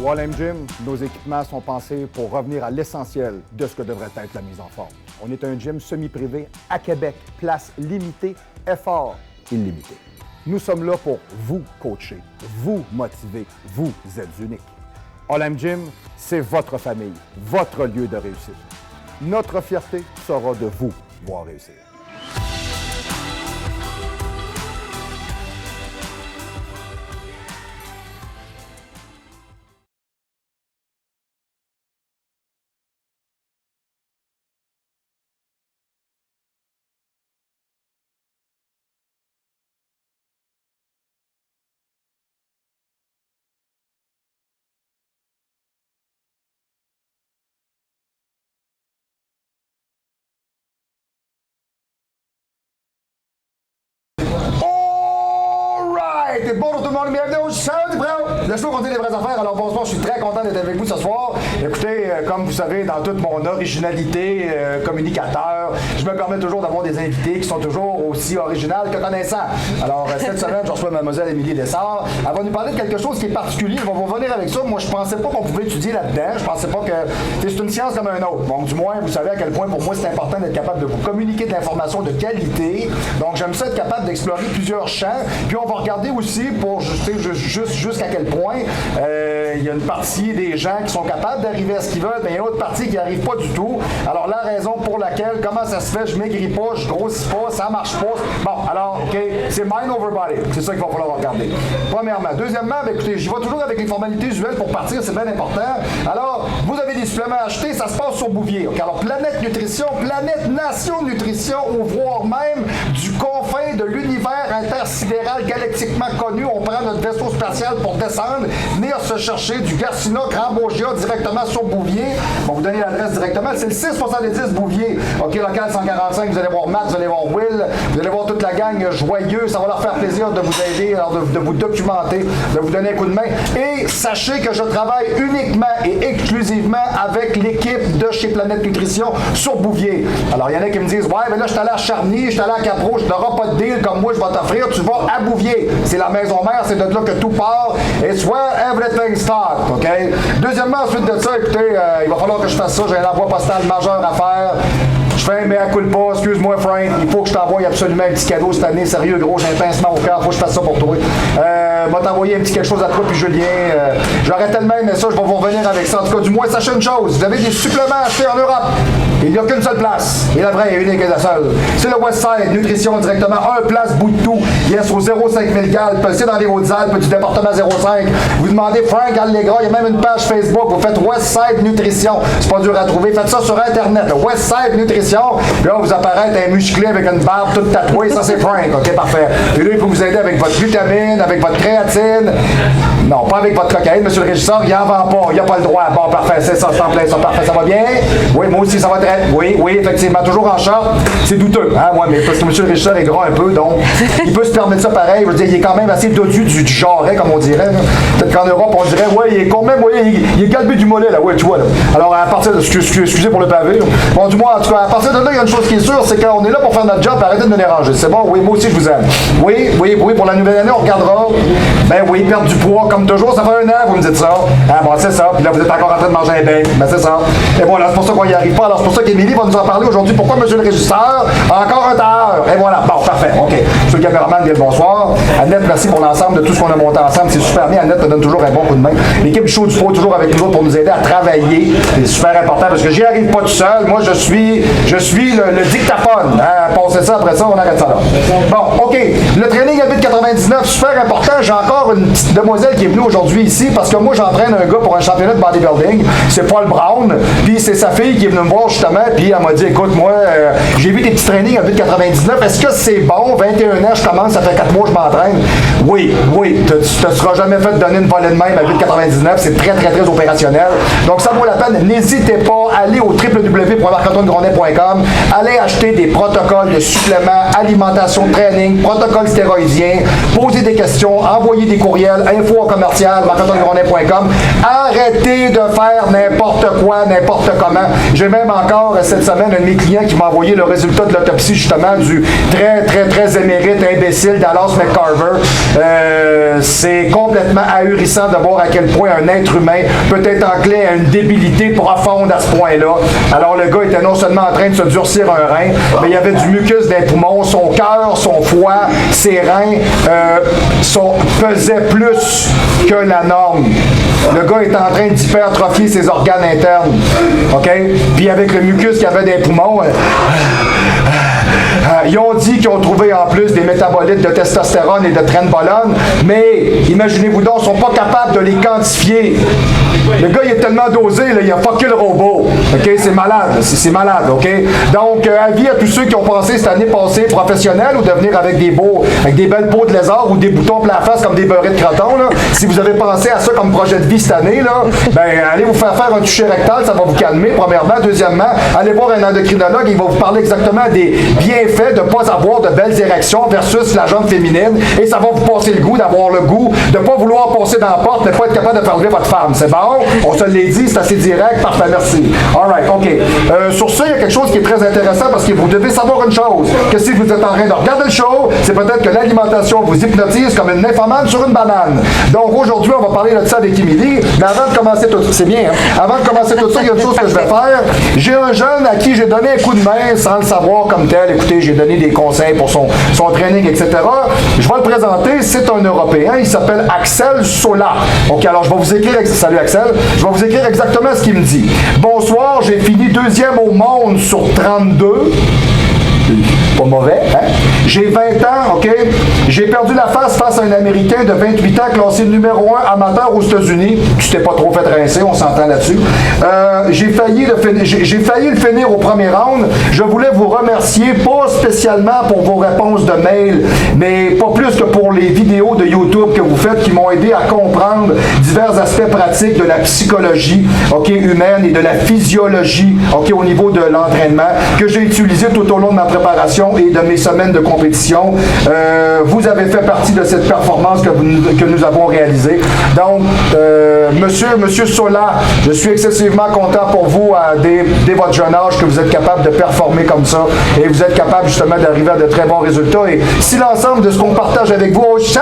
Wall Gym, nos équipements sont pensés pour revenir à l'essentiel de ce que devrait être la mise en forme. On est un gym semi-privé à Québec, place limitée, effort illimité. Nous sommes là pour vous coacher, vous motiver, vous êtes unique. All Gym, c'est votre famille, votre lieu de réussite. Notre fierté sera de vous voir réussir. Et bonjour tout le monde, bienvenue au show du Bro! Le show qu'on dit les vraies affaires. Alors bonsoir, je suis très content d'être avec vous ce soir. Écoutez, comme vous savez, dans toute mon originalité communicateur, je me permets toujours d'avoir des invités qui sont toujours aussi originales que connaissants. Alors cette semaine, je reçois Mlle Émilie Lessard. Elle va nous parler de quelque chose qui est particulier. On va revenir avec ça. Moi, je pensais pas qu'on pouvait étudier là-dedans. Je pensais pas que c'est une science comme un autre. Donc du moins, vous savez à quel point pour moi c'est important d'être capable de vous communiquer de l'information de qualité. Donc j'aime ça être capable d'explorer plusieurs champs. Puis on va regarder aussi pour jusqu'à quel point il y a une partie des gens qui sont capables d'arriver à ce qu'ils veulent, mais il y a une autre partie qui n'arrive pas du tout. Alors la raison pour laquelle, comment ça se fait, je maigris pas, je grossis pas, ça marche pas. Bon, alors, OK, c'est mind over body. C'est ça qu'il va falloir regarder. Premièrement. Deuxièmement, ben, écoutez, j'y vais toujours avec les formalités usuelles pour partir, c'est bien important. Alors, vous avez des suppléments à acheter, ça se passe sur Bouvier. Okay? Alors, Planète Nutrition, Planète Nation Nutrition, ou voire même du confin de l'univers intersidéral galactiquement connu. On prend notre vaisseau spatial pour descendre, venir se chercher du Garcina Crambogia directement sur Bouvier. On va vous donner l'adresse directement. C'est le 670 Bouvier. OK, local 145. Vous allez voir Matt, vous allez voir Will, vous allez voir toute la gang joyeuse. Ça va leur faire plaisir de vous aider, alors de vous documenter, de vous donner un coup de main. Et sachez que je travaille uniquement et exclusivement avec l'équipe de chez Planète Nutrition sur Bouvier. Alors, il y en a qui me disent, ouais, mais là, je suis allé à Charny, je suis allé à Capro, je n'aurai pas de deal comme moi, je vais t'offrir. Tu vas à Bouvier. C'est la maison mère, c'est de là que tout part. It's where everything starts, OK? Deuxièmement, ensuite de ça, écoutez, il va falloir que je fasse ça. J'ai un envoi postal majeur à faire. Je fais un mea culpa, excuse-moi Frank, il faut que je t'envoie absolument un petit cadeau cette année, sérieux gros, j'ai un pincement au cœur, faut que je fasse ça pour toi. Va t'envoyer un petit quelque chose à toi puis Julien. J'aurais tellement aimé ça, je vais vous revenir avec ça. En tout cas, du moins, sachez une chose, vous avez des suppléments achetés en Europe. Il n'y a qu'une seule place. Et la vraie et unique est la seule. C'est le Westside Nutrition directement, un place bout de tout. Yes, au 05 000 Galles, c'est dans les Hautes-Alpes du département 05. Vous demandez Frank Allegra, il y a même une page Facebook, vous faites Westside Nutrition. C'est pas dur à trouver, faites ça sur Internet. Westside Nutrition. Puis là, vous apparaît un musclé avec une barbe toute tatouée. Ça, c'est Frank. OK, parfait. Puis là, il peut vous aider avec votre vitamine, avec votre créatine. Non, pas avec votre cocaïne, monsieur le régisseur. Il n'en vend pas. Il n'a pas le droit. Bon, parfait. C'est ça, c'est en plein ça. Parfait. Ça va bien? Oui, moi aussi, ça va très. Oui, effectivement. Toujours en short. C'est douteux. Hein, moi, mais parce que monsieur le régisseur est gras un peu, donc il peut se permettre ça pareil. Je veux dire, il est quand même assez dodu du genre, comme on dirait. Peut-être qu'en Europe, on dirait, ouais, il est quand même, ouais, il est galbé du mollet, là. Ouais, tu vois, là. Alors, à partir de. Excusez pour le pavé. Là. Bon, du moins, en tout cas, à partir de là, il y a une chose qui est sûre, c'est qu'on est là pour faire notre job et arrêter de nous déranger. C'est bon? Oui, moi aussi, je vous aime. Oui, pour la nouvelle année, on regardera. Ben oui, perdre du poids, comme toujours, ça fait un an, vous me dites ça. Ah bon, c'est ça. Puis là, vous êtes encore en train de manger un bain. Ben c'est ça. Et voilà, c'est pour ça qu'on n'y arrive pas. Alors, c'est pour ça qu'Émilie va nous en parler aujourd'hui. Pourquoi, monsieur le régisseur, encore un tard? Et voilà. Bon, parfait. OK. Monsieur le caméraman, bien le bonsoir. Annette, merci pour l'ensemble de tout ce qu'on a monté ensemble. C'est super bien. Annette me donne toujours un bon coup de main. L'équipe du show du pro, toujours avec nous autres pour nous aider à travailler. C'est super important parce que j'y arrive pas tout seul. Moi, je suis le dictaphone. Hein? Passez ça, après ça, on arrête ça là. Bon, OK. Le training à 8,99, super important. J'ai encore une petite demoiselle qui est venue aujourd'hui ici parce que moi, j'entraîne un gars pour un championnat de bodybuilding. C'est Paul Brown. Puis c'est sa fille qui est venue me voir justement. Puis elle m'a dit, écoute, moi, j'ai vu tes petits trainings à 8,99. Est-ce que c'est bon? 21 ans, je commence, ça fait 4 mois que je m'entraîne. Oui. Tu ne seras jamais fait donner une volée de même à 8,99. C'est très, très, très opérationnel. Donc, ça vaut la peine. N'hésitez pas à aller au www.marc-antoine-grondin.com. Allez acheter des protocoles de suppléments, alimentation, training, protocoles stéroïdiens. Posez des questions, envoyer des courriels, info@marc-antoine-grondin.com. Arrêtez de faire n'importe quoi, n'importe comment. J'ai même encore cette semaine un de mes clients qui m'a envoyé le résultat de l'autopsie justement du très émérite imbécile Dallas McCarver. C'est complètement ahurissant de voir à quel point un être humain peut être enclin à une débilité profonde à ce point-là. Alors le gars était non seulement en train de se durcir un rein, mais il y avait du mucus dans les poumons, son cœur, son foie, ses reins pesaient plus que la norme. Le gars est en train d'hypertrophier ses organes internes. OK? Puis avec le mucus qu'il y avait dans les poumons, ils ont dit qu'ils ont trouvé en plus des métabolites de testostérone et de trenbolone, mais imaginez-vous donc, ils ne sont pas capables de les quantifier. Le gars, il est tellement dosé, là, il a fucké le robot. OK? C'est malade. C'est malade. OK? Donc, avis à tous ceux qui ont pensé cette année passée professionnelle ou devenir avec des belles peaux de lézard ou des boutons plein face comme des beurrés de croton, là. Si vous avez pensé à ça comme projet de vie cette année, là, ben, allez vous faire un toucher rectal, ça va vous calmer, premièrement. Deuxièmement, allez voir un endocrinologue, il va vous parler exactement des bienfaits de ne pas avoir de belles érections versus la jambe féminine, et ça va vous passer le goût d'avoir le goût de ne pas vouloir passer dans la porte, mais pas être capable de faire lever votre femme. C'est bon? On se l'est dit, c'est assez direct. Parfait, merci. Alright, OK. Sur ça, il y a quelque chose qui est très intéressant parce que vous devez savoir une chose, que si vous êtes en train de regarder le show, c'est peut-être que l'alimentation vous hypnotise comme une nymphomane sur une banane. Donc aujourd'hui, on va parler de ça avec Émilie, mais avant de commencer tout ça, c'est bien, hein? Avant de commencer tout ça, il y a une chose que je vais faire. J'ai un jeune à qui j'ai donné un coup de main sans le savoir comme tel. Écoutez, j'ai donné des conseils pour son training, etc. Je vais le présenter, c'est un Européen, il s'appelle Axel Sola. OK, alors je vais vous écrire, salut Axel, je vais vous écrire exactement ce qu'il me dit. Bonsoir, j'ai fini 2e au monde sur 32. Pas mauvais, hein? J'ai 20 ans, OK? J'ai perdu la face à un Américain de 28 ans classé numéro 1 amateur aux États-Unis. Tu t'es pas trop fait rincer, on s'entend là-dessus. J'ai failli le finir au premier round. Je voulais vous remercier, pas spécialement pour vos réponses de mail, mais pas plus que pour les vidéos de YouTube que vous faites qui m'ont aidé à comprendre divers aspects pratiques de la psychologie, OK, humaine et de la physiologie, OK, au niveau de l'entraînement que j'ai utilisé tout au long de ma préparation et de mes semaines de compétition. Vous avez fait partie de cette performance que nous avons réalisée. Donc, Monsieur Sola, je suis excessivement content pour vous dès votre jeune âge que vous êtes capable de performer comme ça et vous êtes capable justement d'arriver à de très bons résultats. Et si l'ensemble de ce qu'on partage avec vous, si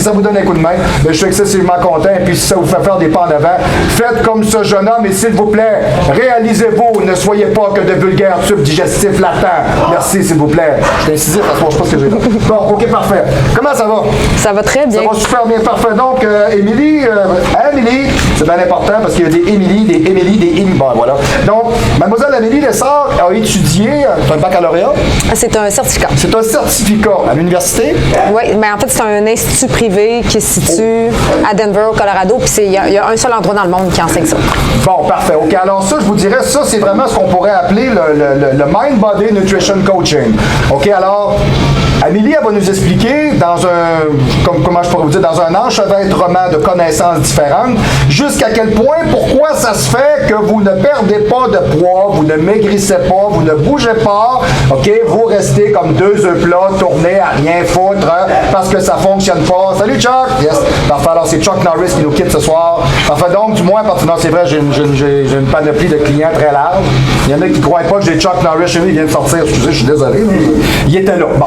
ça vous donne un coup de main, je suis excessivement content. Et puis si ça vous fait faire des pas en avant, faites comme ce jeune homme et s'il vous plaît, réalisez-vous, ne soyez pas que de vulgaires tubes digestifs latents. Merci, s'il vous plaît. Je suis incisif, parce que je sais pas ce que j'ai là. Bon, OK, parfait. Comment ça va? Ça va très bien. Ça va super bien, parfait. Donc, Émilie, c'est bien important parce qu'il y a des Émilie, des Émilie. Bon, voilà. Donc, mademoiselle Amélie Lessard a étudié, un baccalauréat. C'est un certificat. C'est un certificat à l'université? Oui, mais en fait, c'est un institut privé qui se situe à Denver, au Colorado, puis il y a un seul endroit dans le monde qui enseigne ça. Bon, parfait. OK, alors ça, je vous dirais, ça, c'est vraiment ce qu'on pourrait appeler le Mind Body Nutrition Coaching. OK, alors, Amélie, elle va nous expliquer dans un enchevêtrement de connaissances différentes, jusqu'à quel point, pourquoi ça se fait que vous ne perdez pas de poids, vous ne maigrissez pas, vous ne bougez pas, OK, vous restez comme deux œufs plats, tournés à rien foutre, parce que ça fonctionne pas. Salut Chuck! Yes. Parfait, alors c'est Chuck Norris qui nous quitte ce soir. Parfait, donc, du moins, parce que non, c'est vrai, j'ai une panoplie de clients très large. Il y en a qui ne croient pas que j'ai Chuck Norris chez lui, il vient de sortir, excusez, je suis désolé. Il était là. Bon.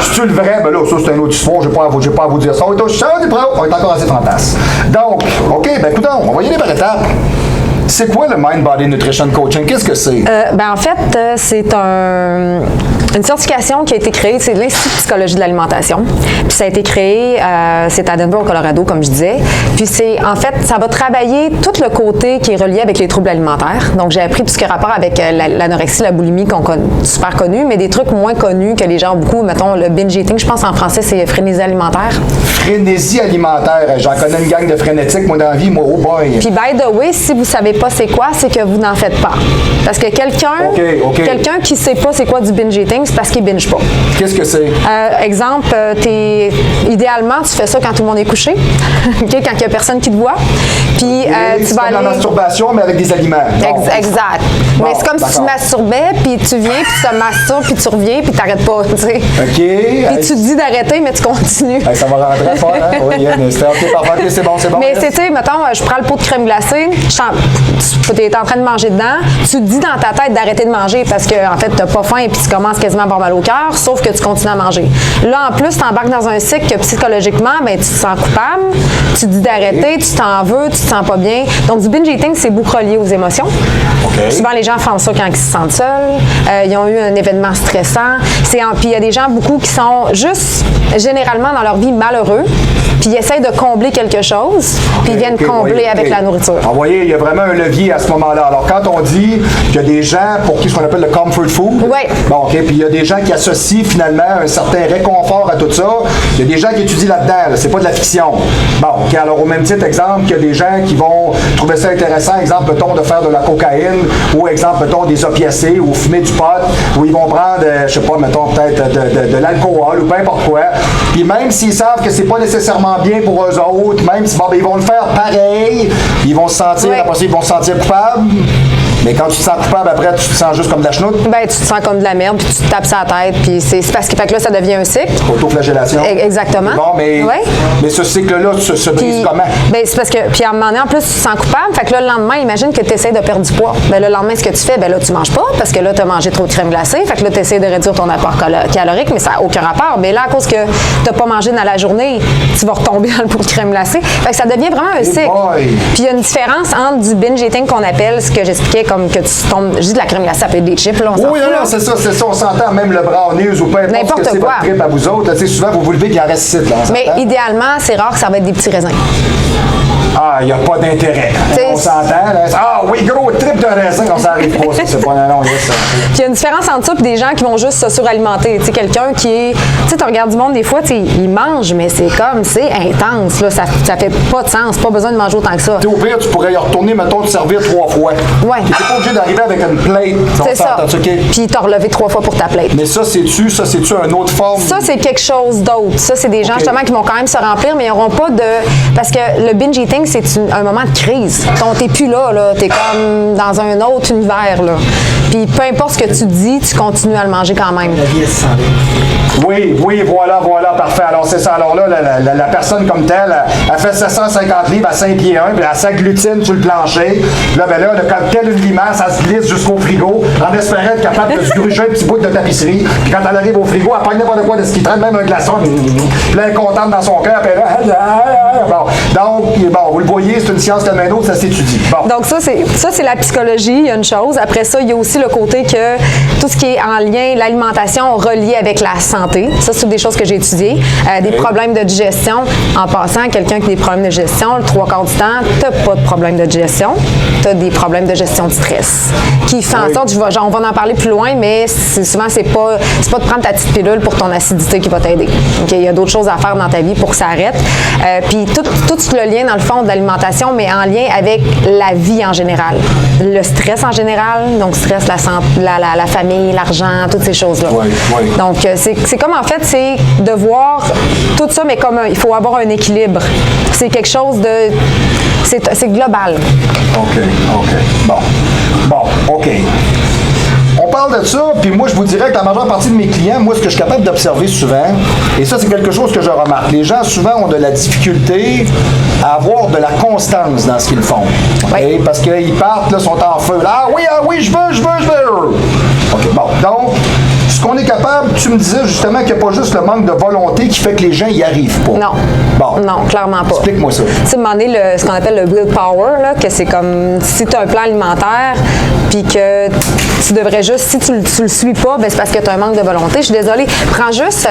C'est-tu le vrai? Ben là, ça, c'est un autre histoire. J'ai pas à vous dire ça. On est au show du pro. On est encore assez fantasme. Donc, OK, ben écoutons, on va y aller par étapes. C'est quoi le Mind Body Nutrition Coaching? Qu'est-ce que c'est? En fait, c'est une certification qui a été créée, c'est l'Institut de psychologie de l'alimentation. Puis ça a été créé, c'est à Denver, au Colorado, comme je disais. Puis en fait, ça va travailler tout le côté qui est relié avec les troubles alimentaires. Donc, j'ai appris tout ce qui a rapport avec l'anorexie, la boulimie, super connu, mais des trucs moins connus que les gens ont beaucoup. Mettons, le binge eating, je pense en français, c'est frénésie alimentaire. Frénésie alimentaire. J'en connais une gang de frénétiques, moi, dans la vie, moi, oh boy. Puis, by the way, si vous savez pas c'est quoi, c'est que vous n'en faites pas. Parce que quelqu'un qui sait pas c'est quoi du binge eating, game, c'est parce qu'ils ne bingent pas. Qu'est-ce que c'est? Exemple, idéalement, tu fais ça quand tout le monde est couché, quand il n'y a personne qui te voit. Puis tu vas aller. La masturbation, mais avec des aliments. Bon. Exact. Bon, mais c'est comme si tu masturbais, puis tu viens, puis tu te masturbes, puis tu reviens, puis tu n'arrêtes pas. T'sais. OK. Puis tu te dis d'arrêter, mais tu continues. Ça va rentrer fort, hein? Oui, c'était OK, parfait, OK, c'est bon. Mais c'est, tu sais, mettons, je prends le pot de crème glacée, tu es en train de manger dedans, tu te dis dans ta tête d'arrêter de manger parce que, en fait, tu n'as pas faim et puis tu commences quasiment à avoir mal au cœur, sauf que tu continues à manger. Là, en plus, tu embarques dans un cycle que psychologiquement, ben, tu te sens coupable, tu te dis d'arrêter, tu t'en veux, tu te sens pas bien. Donc, du binge eating, c'est beaucoup relié aux émotions. Okay. Souvent, les gens font ça quand ils se sentent seuls, ils ont eu un événement stressant. Puis il y a des gens beaucoup qui sont juste, généralement, dans leur vie, malheureux, puis ils essayent de combler quelque chose, puis ils viennent combler avec la nourriture. Alors, vous voyez, il y a vraiment un levier à ce moment-là. Alors, quand on dit qu'il y a des gens pour qui ce qu'on appelle le comfort food, bon, OK, puis il y a des gens qui associent finalement un certain réconfort à tout ça. Il y a des gens qui étudient là-dedans, c'est pas de la fiction. Bon, OK, alors au même titre, exemple, qu'il y a des gens qui vont trouver ça intéressant, exemple, mettons, de faire de la cocaïne, ou exemple, mettons, des opiacés, ou fumer du pot, ou ils vont prendre, je sais pas, mettons, peut-être de l'alcool, ou peu importe quoi. Puis même s'ils savent que c'est pas nécessairement bien pour eux autres, même si, bon, ben, ils vont le faire pareil, ils vont se sentir, après ça, ils vont se sentir coupables. Mais quand tu te sens coupable, après, tu te sens juste comme de la chenoute? Ben, tu te sens comme de la merde, puis tu te tapes sur la tête, puis c'est parce que, fait que là, ça devient un cycle. Autoflagellation. Exactement. Bon, mais ce cycle-là se brise comment? Ben, c'est parce que, puis à un moment donné, en plus, tu te sens coupable, fait que là, le lendemain, imagine que tu essaies de perdre du poids. Ben, le lendemain, ce que tu fais, ben là, tu manges pas, parce que là, tu as mangé trop de crème glacée, fait que là, tu essaies de réduire ton apport calorique, mais ça n'a aucun rapport. Mais là, à cause que tu n'as pas mangé dans la journée, tu vas retomber dans le pot de crème glacée. Fait que ça devient vraiment un cycle. Puis il y a une différence entre du binge eating qu'on appelle, ce que j'expliquais, comme que tu tombes. Juste de la crème glacée, ça peut être des chips, là, on s'en fout. Oui, non, c'est ça, on s'entend, même le brownies ou peu importe ce que c'est votre trip à vous autres. Là, souvent, vous vous levez et il en reste 6. Mais idéalement, c'est rare que ça va être des petits raisins. Ah, il n'y a pas d'intérêt. On s'entend. Ah oui, gros trip de raisin, on s'arrive pas. Ça, c'est pas non, ça. Puis il y a une différence entre ça et des gens qui vont juste se suralimenter. Tu sais, quelqu'un qui est. Tu sais, tu regardes du monde, des fois, il mange, mais c'est intense. Là, ça fait pas de sens. Pas besoin de manger autant que ça. Au pire, tu pourrais y retourner, mettons, te servir 3 fois. Ouais. Tu n'es pas obligé d'arriver avec une plate. C'est ça. Puis t'as relevé 3 fois pour ta plate. Mais ça, c'est-tu une autre forme? Ça, c'est quelque chose d'autre. Ça, c'est des gens, justement, qui vont quand même se remplir, mais ils n'auront pas de. Parce que le binge eating, c'est un moment de crise. T'es plus là. T'es comme dans un autre univers, là. Puis peu importe ce que tu dis, tu continues à le manger quand même. Oui, voilà, parfait. Alors, c'est ça. Alors là, la personne comme telle, elle fait 750 livres à 5 pieds 1, puis elle s'agglutine sur le plancher. Là, comme telle une limace, elle se glisse jusqu'au frigo, en espérant être capable de se gruger un petit bout de tapisserie. Puis quand elle arrive au frigo, elle pogne n'importe quoi de ce qui traîne, même un glaçon. Puis là, elle est contente dans son cœur, puis là, bon, vous le voyez, c'est une science comme un autre, ça s'étudie. Bon. Donc ça, c'est la psychologie, il y a une chose. Après ça, il y a aussi le côté que tout ce qui est en lien, l'alimentation reliée avec la santé. Ça, c'est des choses que j'ai étudiées. Des problèmes de digestion. En passant, quelqu'un qui a des problèmes de digestion, le 3/4 du temps, tu n'as pas de problème de digestion. Tu as des problèmes de gestion du stress. Qui fait en sorte, on va en parler plus loin, mais souvent, c'est pas de prendre ta petite pilule pour ton acidité qui va t'aider. Okay? Il y a d'autres choses à faire dans ta vie pour que ça arrête. Puis tout le lien, dans le fond, de l'alimentation, mais en lien avec la vie en général. Le stress en général, donc stress, la santé, la famille, l'argent, toutes ces choses-là. Oui. Donc, c'est comme, en fait, c'est de voir tout ça, mais comme il faut avoir un équilibre. C'est quelque chose de... C'est global. OK. Bon, OK. On parle de ça, puis moi, je vous dirais que la majeure partie de mes clients, moi, ce que je suis capable d'observer souvent, et ça, c'est quelque chose que je remarque, les gens, souvent, ont de la difficulté à avoir de la constance dans ce qu'ils font. Okay? Parce qu'ils partent, là, sont en feu. Là, ah oui, je veux. OK, bon. Donc, ce qu'on est capable, tu me disais justement qu'il n'y a pas juste le manque de volonté qui fait que les gens y arrivent pas. Non. Bon. Non, clairement pas. Explique-moi ça. Tu sais, demander ce qu'on appelle le willpower, là, que c'est comme si tu as un plan alimentaire, puis que tu devrais juste, si tu le suis pas, ben c'est parce que tu as un manque de volonté. Je suis désolée. Prends juste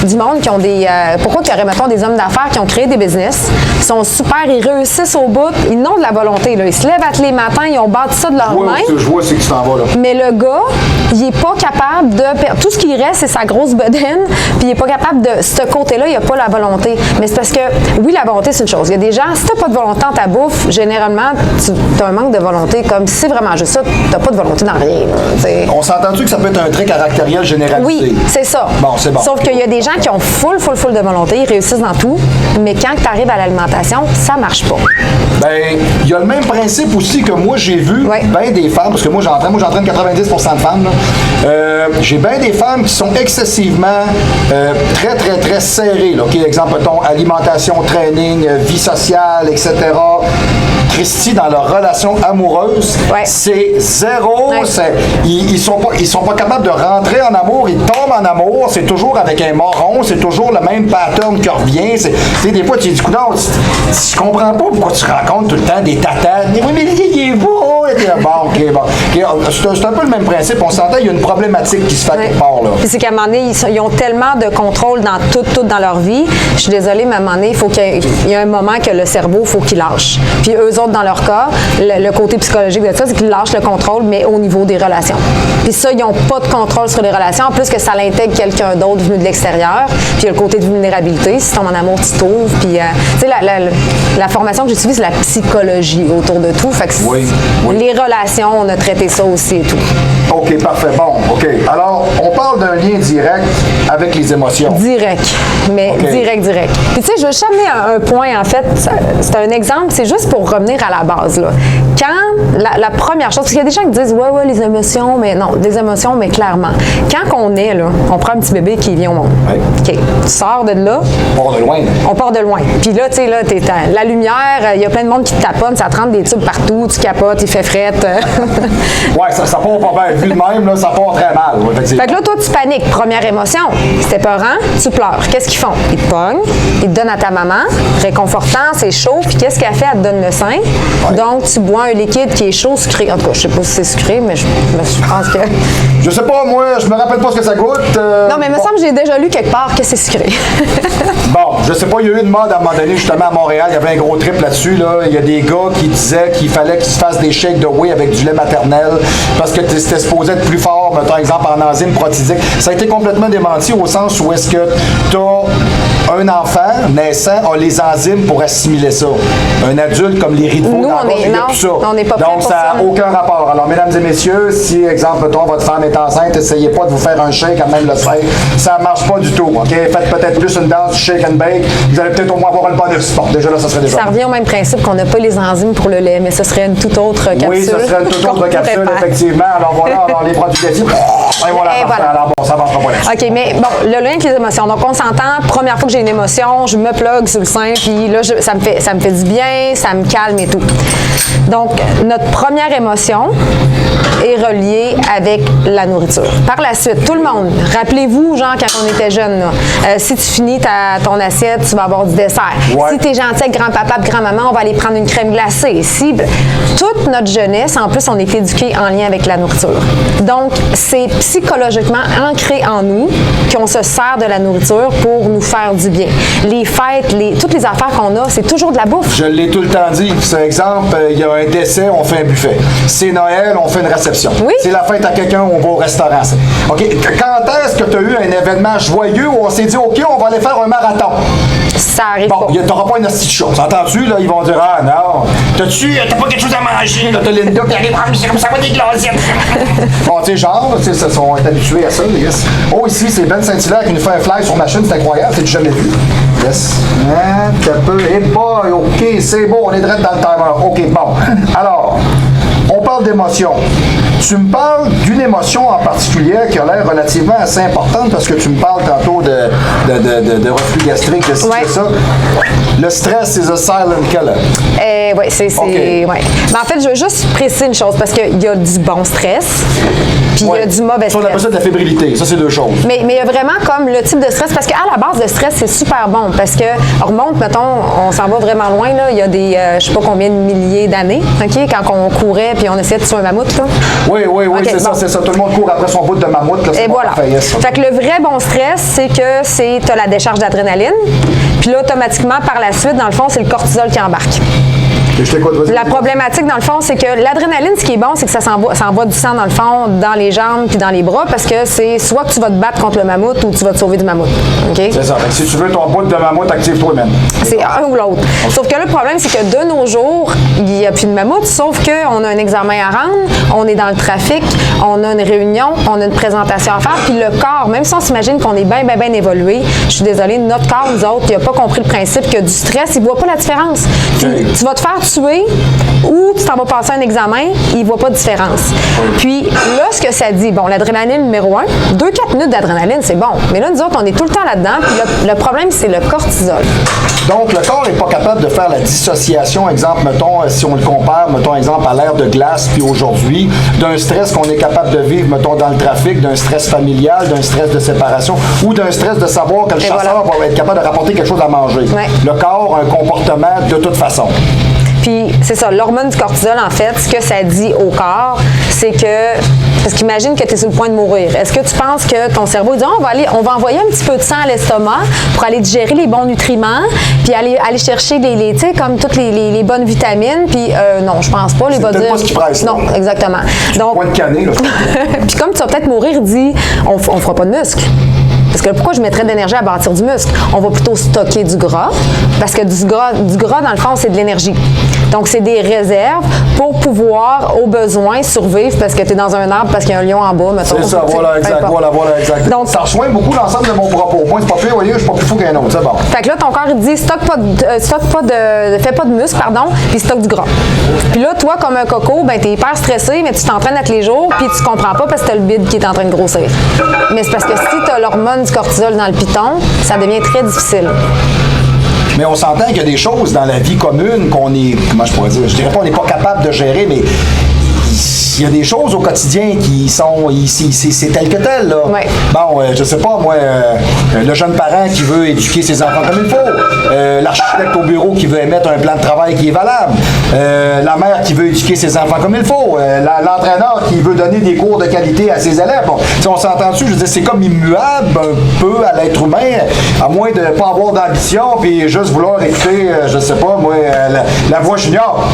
du monde qui ont des... pourquoi qu'il y aurait, mettons, des hommes d'affaires qui ont créé des business, ils sont super, ils réussissent au bout, ils ont de la volonté. Là. Ils se lèvent à tous les matins, ils ont bâti ça de leurs mains. Je vois, c'est que tu t'en vas, là. Mais le gars, il est pas capable de tout ce qui reste, c'est sa grosse bedaine, puis il n'est pas capable de, ce côté-là, il n'a pas la volonté. Mais c'est parce que, oui, la volonté, c'est une chose. Il y a des gens, si tu n'as pas de volonté dans ta bouffe, généralement, tu as un manque de volonté. Comme si c'est vraiment juste ça, tu n'as pas de volonté dans rien. On s'entend-tu que ça peut être un trait caractériel généralisé? Oui, c'est ça. Bon, c'est bon. Sauf qu'il y a des gens qui ont full de volonté, ils réussissent dans tout, mais quand tu arrives à l'alimentation, ça marche pas. Ben, il y a le même principe aussi que moi, j'ai vu bien des femmes, parce que moi, j'entraîne 90% de femmes. J'ai bien des femmes qui sont excessivement très serrées. Là. Okay, exemple, mettons, alimentation, training, vie sociale, etc. Christy, dans leur relation amoureuse, c'est zéro. Ils sont pas capables de rentrer en amour. Ils tombent en amour. C'est toujours avec un moron. C'est toujours le même pattern qui revient. Des fois, tu dis, non, je comprends pas pourquoi tu rencontres tout le temps des tatanes. Oui, mais il est beau. Bon, c'est un peu le même principe. On s'entend, il y a une problématique qui se fait quelque part. Puis c'est qu'à un moment donné, ils ont tellement de contrôle dans tout dans leur vie. Je suis désolée, mais à un moment donné, il y a un moment que le cerveau, il faut qu'il lâche. Puis eux autres, dans leur cas, le côté psychologique de ça, c'est qu'ils lâchent le contrôle, mais au niveau des relations. Puis ça, ils n'ont pas de contrôle sur les relations. En plus que ça l'intègre quelqu'un d'autre venu de l'extérieur. Puis il y a le côté de vulnérabilité. Si tu tombes en amour, tu t'ouvres. Puis, tu sais, la formation que j'ai suivie, c'est la psychologie autour de tout. Fait que les relations, on a traité ça aussi et tout. OK, parfait. Bon, OK. Alors, on parle d'un lien direct avec les émotions. Direct. Mais direct. Puis tu sais, je vais juste amener un point, en fait. C'est un exemple. C'est juste pour revenir à la base, là. Quand la première chose, parce qu'il y a des gens qui disent, ouais, les émotions, mais non, des émotions, mais clairement. Quand on est, là, on prend un petit bébé qui vient au monde. Ouais. OK. Tu sors de là. On part de loin. On part de loin. Puis là, tu sais, là, t'es la lumière, il y a plein de monde qui te taponne, ça te rentre des tubes partout, tu capotes, il fait frette. Ouais, ça part pas bien. Vu de même, là, ça part très mal. Fait que là, toi, tu paniques. Première émotion. C'était peurant, tu pleures. Qu'est-ce qu'ils font? Ils te pognent, ils te donnent à ta maman, réconfortant, c'est chaud, puis qu'est-ce qu'elle fait? Elle te donne le sein. Ouais. Donc, tu bois un liquide qui est chaud, sucré. En tout cas, je sais pas si c'est sucré, mais je pense que... Je sais pas, moi, je me rappelle pas ce que ça goûte. Non, mais il me semble que j'ai déjà lu quelque part que c'est sucré. Bon, je sais pas, il y a eu une mode à un moment donné, justement, à Montréal, il y avait un gros trip là-dessus, là. Il y a des gars qui disaient qu'il fallait qu'ils se fassent des shakes de whey avec du lait maternel parce que c'était supposé être plus fort, par exemple, en enzymes protidiques. Ça a été complètement démenti au sens où est-ce que t'as un enfant naissant a les enzymes pour assimiler ça. Un adulte comme les rideaux, il n'y a plus ça. On n'est pas prêt donc, pour ça n'a aucun rapport. Alors, mesdames et messieurs, si, exemple, votre femme est enceinte, essayez pas de vous faire un shake à même le sein. Ça ne marche pas du tout. OK? Faites peut-être plus une danse shake and bake. Vous allez peut-être au moins avoir le bonus. Bon, déjà là, ça serait déjà. Ça revient au même principe qu'on n'a pas les enzymes pour le lait, mais ce serait une toute autre capsule. Oui, ce serait une toute autre capsule, effectivement. Alors voilà, les produits laitiers. Et voilà. Alors bon, ça ne marchera pas là-dessus. OK, mais bon, le lien avec les émotions. Donc, on s'entend, première fois que j'ai une émotion, je me plug sur le sein, puis là, ça me fait du bien, ça me calme et tout. Donc, notre première émotion est reliée avec la nourriture. Par la suite, tout le monde, rappelez-vous, genre, quand on était jeune, si tu finis ton assiette, tu vas avoir du dessert. Ouais. Si tu es gentil avec grand-papa et grand-maman, on va aller prendre une crème glacée. Toute notre jeunesse, en plus, on est éduqué en lien avec la nourriture. Donc, c'est psychologiquement ancré en nous qu'on se sert de la nourriture pour nous faire du bien. Les fêtes, toutes les affaires qu'on a, c'est toujours de la bouffe. Je l'ai tout le temps dit. C'est exemple, il y a un décès, on fait un buffet. C'est Noël, on fait une réception. Oui. C'est la fête à quelqu'un, on va au restaurant. OK. Quand est-ce que tu as eu un événement joyeux où on s'est dit, OK, on va aller faire un marathon? Ça arrive bon, pas. Tu n'auras pas une astuce chose. Entends-tu, là, ils vont dire, ah non, t'as pas quelque chose à manger, là, t'as Linda qui arrive, ça va des glacettes. Bon, tu sais, genre, ils sont habitués à ça, les gars. Oh, ici, c'est Ben Saint-Hilaire qui nous fait un fly sur ma chaîne, c'est incroyable, c'est jamais vu. Yes. T'as peu. Eh boy, OK, c'est beau, on est direct dans le timer. OK, bon. Alors, on parle d'émotion. Tu me parles d'une émotion en particulier qui a l'air relativement assez importante parce que tu me parles tantôt de reflux gastrique, de ci, de ça. Le stress is a silent killer. Oui, c'est. Okay. Ouais. Mais en fait, je veux juste préciser une chose parce qu'il y a du bon stress, puis il y a du mauvais stress. On appelle ça de la fébrilité. Ça, c'est deux choses. Mais il y a vraiment comme le type de stress parce qu'à la base, le stress, c'est super bon parce que on remonte, mettons, on s'en va vraiment loin, là. Il y a des, je sais pas combien de milliers d'années, OK, quand on courait puis on essayait de tuer un mammouth, là. Oui, okay, c'est ça. Tout le monde court après son bout de mammouth. Là, et voilà. Fait que le vrai bon stress, c'est que tu as la décharge d'adrénaline. Puis là, automatiquement, par la suite, dans le fond, c'est le cortisol qui embarque. Je t'écoute, vas-y. La problématique, dans le fond, c'est que l'adrénaline, ce qui est bon, c'est que ça envoie du sang, dans le fond, dans les jambes puis dans les bras, parce que c'est soit que tu vas te battre contre le mammouth ou tu vas te sauver du mammouth. Okay? C'est ça. Fait que si tu veux ton bout de mammouth, active-toi même. C'est un ou l'autre. Sauf que là, le problème, c'est que de nos jours, il n'y a plus de mammouth, sauf qu'on a un examen à rendre, on est dans le trafic, on a une réunion, on a une présentation à faire, puis le corps, même si on s'imagine qu'on est bien évolué, je suis désolée, notre corps, nous autres, il n'a pas compris le principe que du stress, il ne voit pas la différence. Puis, tu vas te faire tuer ou tu t'en vas passer un examen, il ne voit pas de différence. Puis là, ce que ça dit, bon, l'adrénaline numéro 1, 2-4 minutes d'adrénaline, c'est bon. Mais là, nous autres, on est tout le temps là-dedans, puis le problème, c'est le cortisol. Donc, le corps n'est pas capable de faire la dissociation, exemple, mettons, si on le compare, mettons, exemple, à l'ère de glace, puis aujourd'hui, d'un stress qu'on est capable de vivre, mettons, dans le trafic, d'un stress familial, d'un stress de séparation, ou d'un stress de savoir que le chasseur va être capable de rapporter quelque chose à manger. Ouais. Le corps a un comportement de toute façon. Puis, c'est ça, l'hormone du cortisol, en fait, ce que ça dit au corps, c'est que, parce qu'imagine que tu es sur le point de mourir. Est-ce que tu penses que ton cerveau dit, on va envoyer un petit peu de sang à l'estomac pour aller digérer les bons nutriments, puis aller chercher tu sais, comme toutes les bonnes vitamines, puis non, je pense pas. C'est peut-être pas ce qui presse. Non, exactement. Donc, point de canet, là. puis comme tu vas peut-être mourir, dit, on fera pas de muscle. Parce que pourquoi je mettrais de l'énergie à bâtir du muscle? On va plutôt stocker du gras, parce que du gras, dans le fond, c'est de l'énergie. Donc, c'est des réserves pour pouvoir, au besoin, survivre parce que tu es dans un arbre, parce qu'il y a un lion en bas, mettons. C'est ça, voilà, exact, voilà, exact. Donc, ça rejoint beaucoup l'ensemble de mon propos. Moi, c'est pas pire, voyez, je suis pas plus fou qu'un autre, c'est bon. Fait que là, ton corps, il te dit, fais pas de muscle, puis stocke du gras. Puis là, toi, comme un coco, ben, t'es hyper stressé, mais tu t'entraînes à tous les jours, puis tu comprends pas parce que t'as le bide qui est en train de grossir. Mais c'est parce que si t'as l'hormone du cortisol dans le piton, ça devient très difficile. Mais on s'entend qu'il y a des choses dans la vie commune qu'on est, comment je pourrais dire, je dirais pas qu'on n'est pas capable de gérer, mais il y a des choses au quotidien qui sont, c'est tel que tel, là. Ouais. Bon, je sais pas, moi, le jeune parent qui veut éduquer ses enfants comme il faut, l'architecte au bureau qui veut émettre un plan de travail qui est valable, la mère qui veut éduquer ses enfants comme il faut, l'entraîneur qui veut donner des cours de qualité à ses élèves. Bon, si on s'entend dessus, je veux dire, c'est comme immuable un peu à l'être humain, à moins de ne pas avoir d'ambition puis juste vouloir écouter, je sais pas, moi, la voix junior.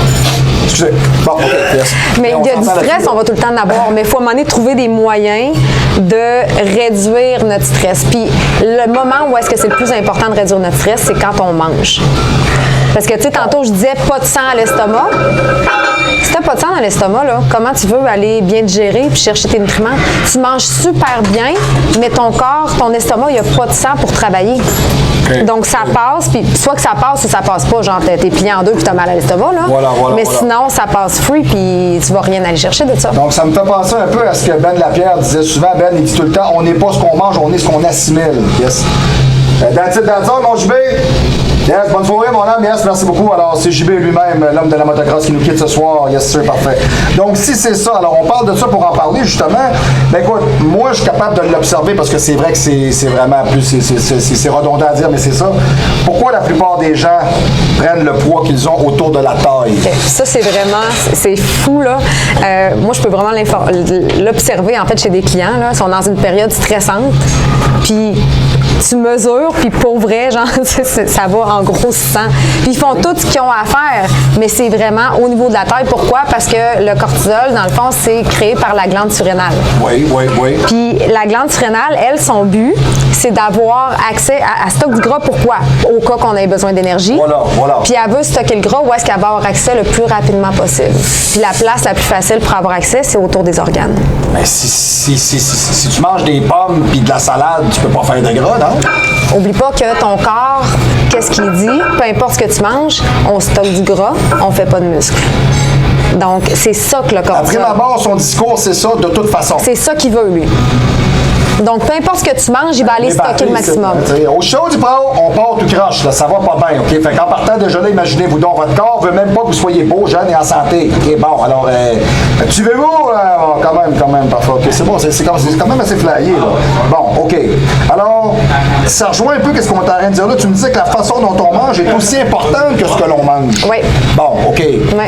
Excusez. Bon, OK, yes. Mais il y a du stress, on va tout le temps en avoir, mais il faut à un moment donné trouver des moyens de réduire notre stress. Puis le moment où est-ce que c'est le plus important de réduire notre stress, c'est quand on mange. Parce que, tu sais, tantôt, je disais pas de sang à l'estomac. Si t'as pas de sang dans l'estomac, là, comment tu veux aller bien digérer puis chercher tes nutriments? Tu manges super bien, mais ton corps, ton estomac, il n'y a pas de sang pour travailler. Okay. Donc, ça passe, puis soit que ça passe ou ça passe pas. Genre, t'es plié en deux puis t'as mal à l'estomac, là. Voilà, mais sinon, ça passe free puis tu vas rien aller chercher de ça. Donc, ça me fait penser un peu à ce que Ben Lapierre disait souvent. Ben, il dit tout le temps, on n'est pas ce qu'on mange, on est ce qu'on assimile. Yes. That's it, mon JB. Yes, bonne soirée, mon homme. Yes, merci beaucoup. Alors, c'est JB lui-même, l'homme de la motocross qui nous quitte ce soir. Yes, c'est parfait. Donc, si c'est ça, alors on parle de ça pour en parler, justement. Ben écoute, moi, je suis capable de l'observer parce que c'est vrai que c'est vraiment plus, c'est redondant à dire, mais c'est ça. Pourquoi la plupart des gens prennent le poids qu'ils ont autour de la taille? Ça, c'est vraiment, c'est fou, là. Moi, je peux vraiment l'observer, en fait, chez des clients, là. Ils sont dans une période stressante, puis tu mesures, puis pour vrai, genre, ça va en grossissant. Puis ils font tout ce qu'ils ont à faire, mais c'est vraiment au niveau de la taille. Pourquoi? Parce que le cortisol, dans le fond, c'est créé par la glande surrénale. Oui. Puis la glande surrénale, elle, son but, c'est d'avoir accès à stocker du gras. Pourquoi? Au cas qu'on ait besoin d'énergie. Voilà. Puis elle veut stocker le gras où est-ce qu'elle va avoir accès le plus rapidement possible. Puis la place la plus facile pour avoir accès, c'est autour des organes. Mais si tu manges des pommes puis de la salade, tu peux pas faire de gras, non? Oublie pas que ton corps, qu'est-ce qu'il dit? Peu importe ce que tu manges, on stocke du gras, on fait pas de muscles. Donc, c'est ça que le corps dit. Après ma barre, son discours, c'est ça de toute façon. C'est ça qu'il veut, lui. Donc, peu importe ce que tu manges, il va aller stocker le maximum. Au show du pro, on part tout croche, là, ça va pas bien, OK? Fait qu'en partant déjà là, imaginez-vous donc, votre corps veut même pas que vous soyez beau, jeune et en santé. OK, bon, alors, suivez-vous? Quand même, parfois. OK, c'est bon, c'est quand même assez flyé, là. Bon, OK. Alors, ça rejoint un peu ce qu'on est en train de dire là. Tu me disais que la façon dont on mange est aussi importante que ce que l'on mange. Oui. Bon, OK. Oui.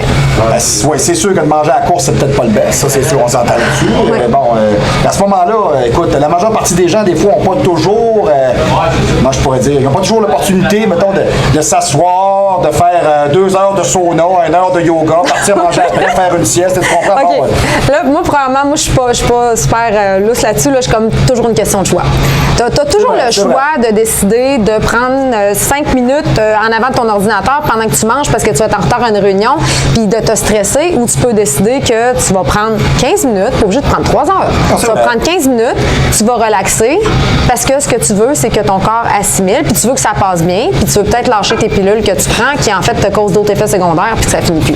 Oui, c'est sûr que de manger à la course, c'est peut-être pas le best. Ça, c'est sûr, on s'entend là-dessus. Oui. Bon, à ce moment-là, écoute, la majeure majeure partie des gens, des fois, n'ont pas toujours, moi je pourrais dire, ils n'ont pas toujours l'opportunité, mettons, de s'asseoir, de faire 2 heures de sauna, 1 heure de yoga, partir manger après, faire une sieste, tu comprends? OK. Bon, Là, moi, premièrement, je suis pas super lousse là-dessus. Là, je suis comme toujours une question de choix. Tu as toujours le choix de décider de prendre 5 minutes en avant de ton ordinateur pendant que tu manges parce que tu vas être en retard à une réunion, puis de te stresser, ou tu peux décider que tu vas prendre 15 minutes, pas obligé de prendre 3 heures. Tu vas prendre 15 minutes, tu vas relaxer parce que ce que tu veux, c'est que ton corps assimile, puis tu veux que ça passe bien, puis tu veux peut-être lâcher tes pilules que tu prends qui en fait te causent d'autres effets secondaires, puis que ça finit plus.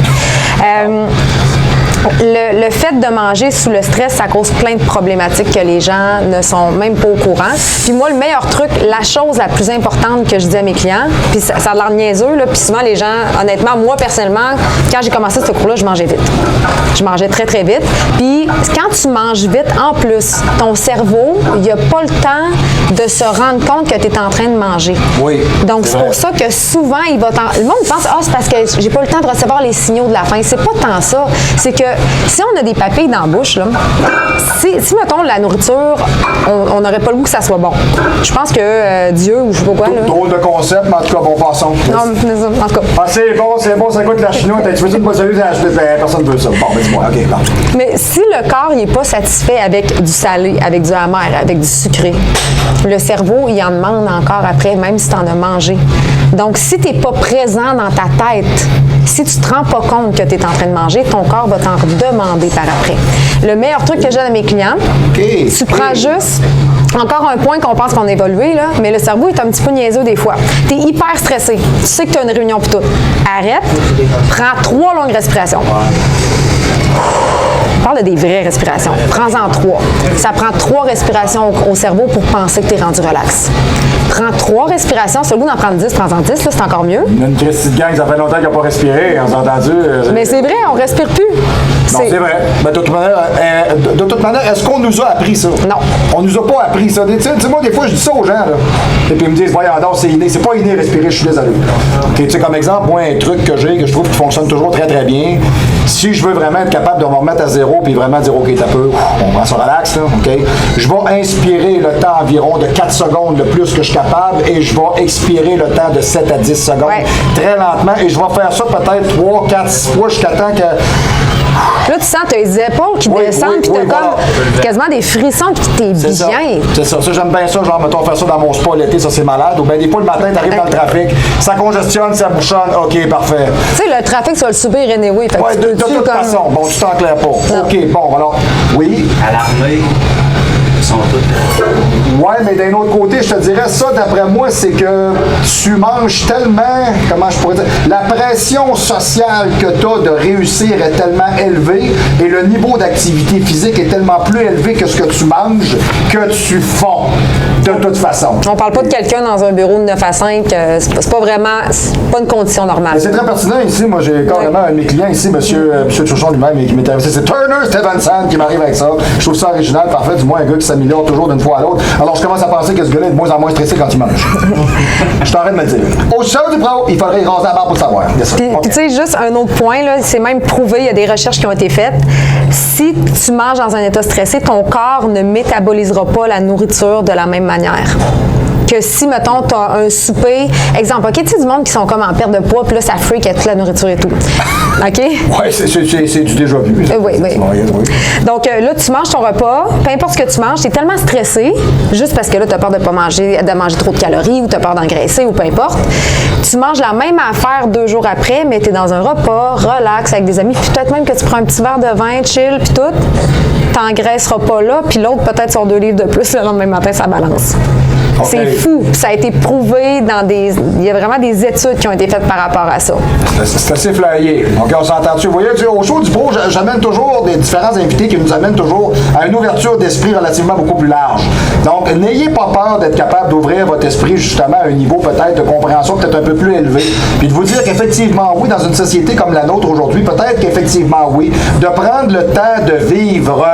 Le fait de manger sous le stress, ça cause plein de problématiques que les gens ne sont même pas au courant. Puis moi, le meilleur truc, la chose la plus importante que je dis à mes clients, puis ça a l'air niaiseux, là, puis souvent les gens, honnêtement, moi personnellement, quand j'ai commencé ce cours-là, je mangeais vite. Je mangeais très, très vite. Puis quand tu manges vite, en plus, ton cerveau, il n'a pas le temps de se rendre compte que tu es en train de manger. Oui. Donc, c'est pour ça que souvent, le monde pense, c'est parce que j'ai pas le temps de recevoir les signaux de la faim. C'est pas tant ça. C'est que si on a des papilles dans la bouche, là, si mettons, la nourriture, on n'aurait pas le goût que ça soit bon. Je pense que Dieu, ou je sais pas quoi, là. Drôle de concept, mais en tout cas, bon, passons. Non, en tout cas. Ah, c'est bon, ça coûte la chinoise. Tu veux dire pas sérieux, personne ne veut ça. Bon, ben dis-moi, OK, bon. Mais si le corps n'est pas satisfait avec du salé, avec du amer, avec du sucré, le cerveau, il en demande encore après, même si tu en as mangé. Donc, si tu n'es pas présent dans ta tête, si tu ne te rends pas compte que tu es en train de manger, ton corps va t'en demander par après. Le meilleur truc que je donne à mes clients, tu prends juste, encore un point qu'on pense qu'on a évolué, là, mais le cerveau est un petit peu niaiseux des fois. Tu es hyper stressé. Tu sais que tu as une réunion pour tout. Arrête, prends 3 longues respirations. On parle de des vraies respirations. Prends-en 3. Ça prend 3 respirations au cerveau pour penser que tu es rendu relax. Prends 3 respirations. Si tu as le goût d'en prendre 10, prends-en 10, là, c'est encore mieux. Une petite gang, ça fait longtemps qu'ils n'ont pas respiré, on s'est entendu. Mais c'est vrai, on respire plus. Non, c'est vrai. Mais de toute manière, est-ce qu'on nous a appris ça? Non. On nous a pas appris ça. Tu sais, moi, des fois, je dis ça aux gens, là. Et puis ils me disent, voyons donc, c'est inné. C'est pas inné respirer, je suis désolé. Okay, tu sais, comme exemple, moi, un truc que j'ai, que je trouve qui fonctionne toujours très, très bien, si je veux vraiment être capable de me remettre à zéro puis vraiment dire, OK, t'as peu, on prend ça relax, là, OK? Je vais inspirer le temps environ de 4 secondes le plus que je suis capable et je vais expirer le temps de 7 à 10 secondes très lentement et je vais faire ça peut-être 3, 4, 6 fois jusqu'à temps que... Là, tu sens tes épaules qui descendent, puis t'as comme quasiment des frissons, puis t'es bien. C'est ça. Ça, j'aime bien ça. Genre, mettons, faire ça dans mon spa l'été, ça, c'est malade. Ou bien, des fois, le matin, t'arrives dans le trafic, ça congestionne, ça bouchonne. OK, parfait. Tu sais, le trafic, tu vas le subir anyway. Oui, de toute façon. Bon, tu t'en claires pas. Non. OK, bon, alors, oui. À l'armée, ils sont tous... Ouais, mais d'un autre côté, je te dirais, ça, d'après moi, c'est que tu manges tellement, comment je pourrais dire, la pression sociale que tu as de réussir est tellement élevée et le niveau d'activité physique est tellement plus élevé que ce que tu manges que tu fonds, de toute façon. On parle pas de quelqu'un dans un bureau de 9 à 5, c'est pas vraiment, c'est pas une condition normale. C'est très pertinent ici. Moi, j'ai carrément un de mes clients ici, M. Turchon lui-même, qui m'est arrivé. C'est Turner Stevenson qui m'arrive avec ça. Je trouve ça original, parfait. Du moins, un gars qui s'améliore toujours d'une fois à l'autre. Alors, je commence à penser que ce gars-là est de moins en moins stressé quand il mange. Je t'arrête de me le dire. Au show du pro, il faudrait raser la barre pour le savoir. Puis, tu sais, juste un autre point, là, c'est même prouvé, il y a des recherches qui ont été faites. Si tu manges dans un état stressé, ton corps ne métabolisera pas la nourriture de la même manière que si, mettons, tu as un souper, exemple, OK, tu sais, du monde qui sont comme en perte de poids, puis là, ça freak avec toute la nourriture et tout. OK? Oui, c'est du déjà vu. Oui. Donc, là, tu manges ton repas, peu importe ce que tu manges, tu es tellement stressé, juste parce que là, tu as peur de pas manger trop de calories ou tu as peur d'engraisser ou peu importe. Tu manges la même affaire 2 jours après, mais tu es dans un repas, relax, avec des amis, puis peut-être même que tu prends un petit verre de vin, chill, puis tout, t'engraisseras pas là, puis l'autre, peut-être sur 2 livres de plus le lendemain matin, ça balance. Okay. C'est fou. Ça a été prouvé dans des... Il y a vraiment des études qui ont été faites par rapport à ça. C'est assez flyé. Donc, on s'entend-tu? Vous voyez, au show du pro, j'amène toujours des différents invités qui nous amènent toujours à une ouverture d'esprit relativement beaucoup plus large. Donc, n'ayez pas peur d'être capable d'ouvrir votre esprit justement à un niveau peut-être de compréhension peut-être un peu plus élevé. Puis de vous dire qu'effectivement, oui, dans une société comme la nôtre aujourd'hui, peut-être qu'effectivement, oui, de prendre le temps de vivre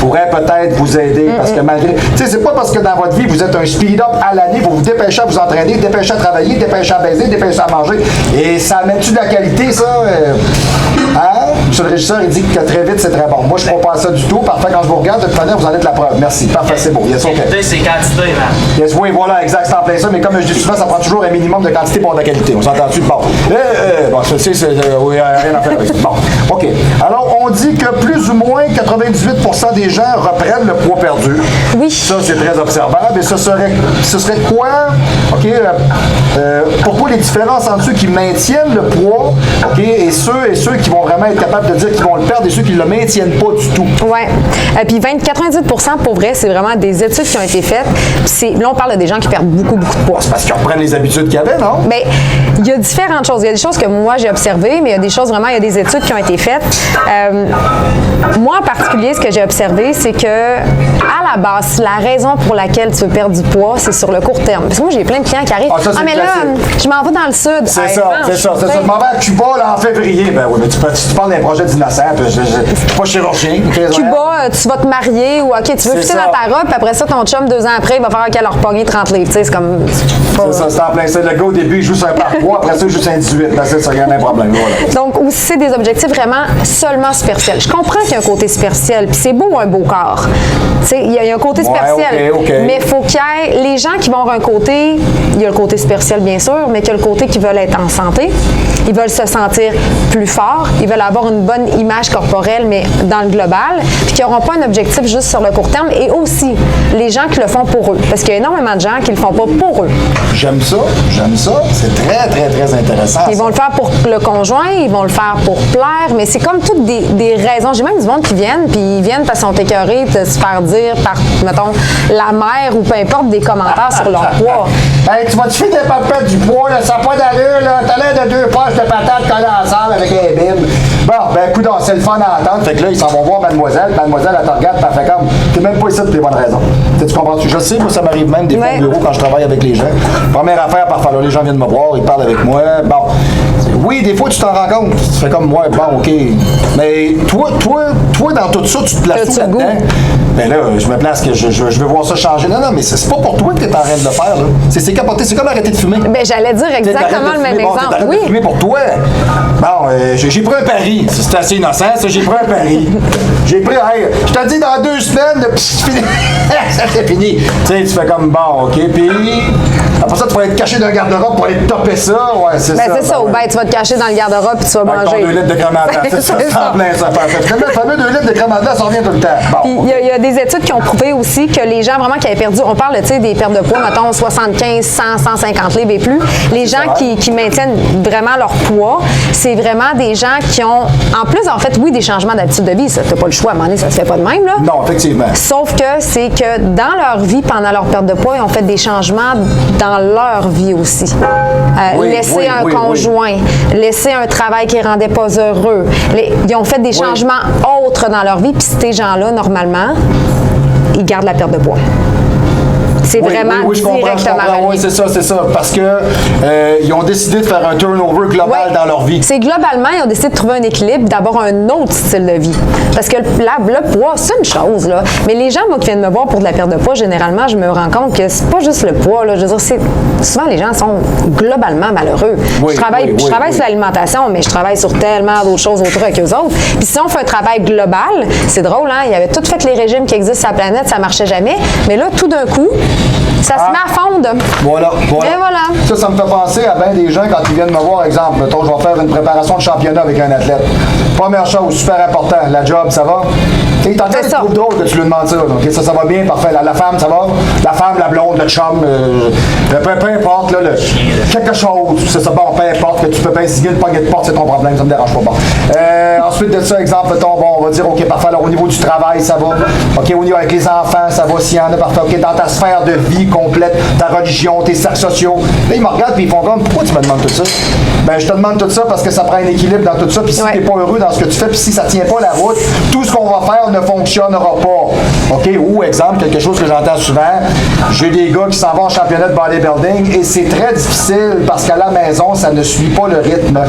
pourrait peut-être vous aider. Parce que malgré... Tu sais, c'est pas parce que dans votre vie, vous êtes un speed-up à l'année pour vous dépêcher à vous entraîner, dépêcher à travailler, dépêcher à baiser, dépêcher à manger. Et ça amène-tu de la qualité, ça? Hein? Monsieur le régisseur, il dit que très vite, c'est très bon. Moi, je ne crois pas à ça du tout. Parfait, quand je vous regarde, de toute manière, vous en êtes la preuve. Merci. Parfait, c'est beau. Yes, OK. C'est quantité, man. Yes, oui, voilà, exact, c'est en plein ça. Mais comme je dis souvent, ça prend toujours un minimum de quantité pour de la qualité. On s'entend-tu? Bon. Bon, ça, c'est. Oui, rien à faire avec ça. Bon. OK. Alors, on dit que plus ou moins 98% des gens reprennent le poids perdu. Oui. Ça, c'est très observable. Et ce serait quoi? OK. Pourquoi les différences entre ceux qui maintiennent le poids, OK, et ceux qui vont vraiment être capables de dire qu'ils vont le perdre et ceux qui ne le maintiennent pas du tout? Oui. Puis 98% pour vrai, c'est vraiment des études qui ont été faites. Là, on parle de des gens qui perdent beaucoup de poids. C'est parce qu'ils reprennent les habitudes qu'il y avait, non? Bien, il y a différentes choses. Il y a des choses que moi, j'ai observées, mais il y a des choses vraiment, il y a des études qui ont été faites. Moi, en particulier, ce que j'ai observé, c'est que, à la base, la raison pour laquelle tu veux perdre du poids, c'est sur le court terme. Parce que moi, j'ai plein de clients qui arrivent. Mais là, je m'en vais dans le sud. C'est ça. Je m'en vais à Cuba là, en février. Ben oui, mais tu parles d'un projet d'innocent. Je suis pas chirurgien. Cuba, tu vas te marier ou OK, tu veux pousser dans ta robe, puis après ça, ton chum, 2 ans après, il va falloir qu'elle leur pogne 30 livres. Tu sais, c'est comme. C'est ça, c'est en plein ça. Le gars, au début, il joue sur un parcours, après ça, il joue sur un 18. Là, ça, il y a un problème. Voilà. Donc, aussi, c'est des objectifs vraiment seulement superficiels. Je comprends qu'il y a un côté superficiel, puis c'est beau un beau corps. Tu sais, il y a un côté superficiel. Okay. Mais il faut qu'il y ait les gens qui vont avoir un côté, il y a le côté superficiel, bien sûr, mais qu'il y a le côté qui veulent être en santé. Ils veulent se sentir plus forts, ils veulent avoir une bonne image corporelle, mais dans le global, puis qui n'auront pas un objectif juste sur le court terme, et aussi les gens qui le font pour eux, parce qu'il y a énormément de gens qui le font pas pour eux. J'aime ça, c'est très, très, très intéressant. Ils vont le faire pour le conjoint, ils vont le faire pour plaire, mais c'est comme toutes des raisons. J'ai même du monde qui viennent, puis ils viennent parce qu'ils sont écœurés de se faire dire par, mettons, la mère ou peu importe, des commentaires sur leur poids. Hey, tu vas-tu faire des papettes du poids, là, ça n'a pas d'allure, là, t'as l'air de 2 poches de patates collées ensemble avec un bim. Bon, ben écoute, c'est le fun à entendre. Fait que là, ils s'en vont voir mademoiselle. Mademoiselle, elle te regarde, elle fait comme, t'es même pas ici pour les bonnes raisons. Tu comprends-tu? Je sais, moi, ça m'arrive même des fois au bureau quand je travaille avec les gens. Première affaire, parfois, là, les gens viennent me voir, ils parlent avec moi. Bon, oui, des fois, tu t'en rends compte. Tu fais comme moi, bon, OK. Mais toi, dans tout ça, tu te places tout là-dedans. Ben là, je me place que je veux voir ça changer. Non, mais c'est pas pour toi que t'es en train de le faire, là. C'est capoté. C'est comme arrêter de fumer. Ben, j'allais dire exactement le même exemple. Oui. De fumer pour toi. Bon, j'ai pris un pari. C'est assez innocent, ça. J'ai pris un pari. J'ai pris, hey, je te dis, dans 2 semaines, c'est fini. Ça, c'est fini. Tu sais, tu fais comme, bon, OK, puis après ça, tu vas être caché dans le garde-robe pour aller te topper ça. Ouais, c'est ça. Ben, c'est ça. Ou ben, tu vas te cacher dans le garde-robe puis tu vas manger. Avec 2 litres de crème à dents. C'est ça, c'est en plein ça. Le fameux 2 litres de crème à dents, ça revient tout le temps. Bon. Il y a des études qui ont prouvé aussi que les gens vraiment qui avaient perdu, on parle, tu sais, des pertes de poids, mettons 75, 100, 150 livres et plus. Les gens qui maintiennent vraiment leur poids, c'est vraiment des gens qui ont, en plus, en fait, oui, des changements d'habitude de vie. Ça, t'as pas le choix, à un moment donné, ça se fait pas de même, là. Non, effectivement. Sauf que c'est que dans leur vie, pendant leur perte de poids, ils ont fait des changements dans leur vie aussi. Laisser un conjoint, laisser un travail qui ne rendait pas heureux. Ils ont fait des changements autres dans leur vie, puis ces gens-là, normalement, ils gardent la perte de poids. C'est vraiment directement Oui, c'est ça. Parce que ils ont décidé de faire un turnover global dans leur vie. C'est globalement, ils ont décidé de trouver un équilibre, d'avoir un autre style de vie. Parce que le poids, c'est une chose, là. Mais les gens, moi, qui viennent me voir pour de la perte de poids, généralement, je me rends compte que c'est pas juste le poids, là. Je veux dire, souvent, les gens sont globalement malheureux. Je travaille sur l'alimentation, mais je travaille sur tellement d'autres choses autour avec eux autres. Puis si on fait un travail global, c'est drôle, hein? Il y avait tout fait les régimes qui existent sur la planète, ça marchait jamais. Mais là, tout d'un coup, ça se met à fondre. Voilà. Et voilà. Ça me fait penser à bien des gens quand ils viennent me voir, exemple, mettons, je vais faire une préparation de championnat avec un athlète. Première chose, super important, la job, ça va? Tu t'entends, c'est trop drôle que tu lui demandes ça. Okay, ça va bien, parfait. La femme, ça va? La femme, la blonde, le chum, peu importe, là, quelque chose, c'est ça, bon, peu importe, que tu peux pas insinuer, le pogner de porte, c'est ton problème, ça me dérange pas. Bon. Ensuite de ça, exemple, mettons, bon, on va dire, OK, parfait, alors au niveau du travail, ça va. OK, au niveau avec les enfants, ça va, s'il y en a, parfait. OK, dans ta sphère de vie complète, ta religion, tes cercles sociaux. Là, ils me regardent et ils font comme, pourquoi tu me demandes tout ça? Ben, je te demande tout ça parce que ça prend un équilibre dans tout ça, puis si t'es pas heureux dans ce que tu fais, puis si ça tient pas la route, tout ce qu'on va faire ne fonctionnera pas. OK? Ou, exemple, quelque chose que j'entends souvent, j'ai des gars qui s'en vont en championnat de bodybuilding et c'est très difficile parce qu'à la maison, ça ne suit pas le rythme.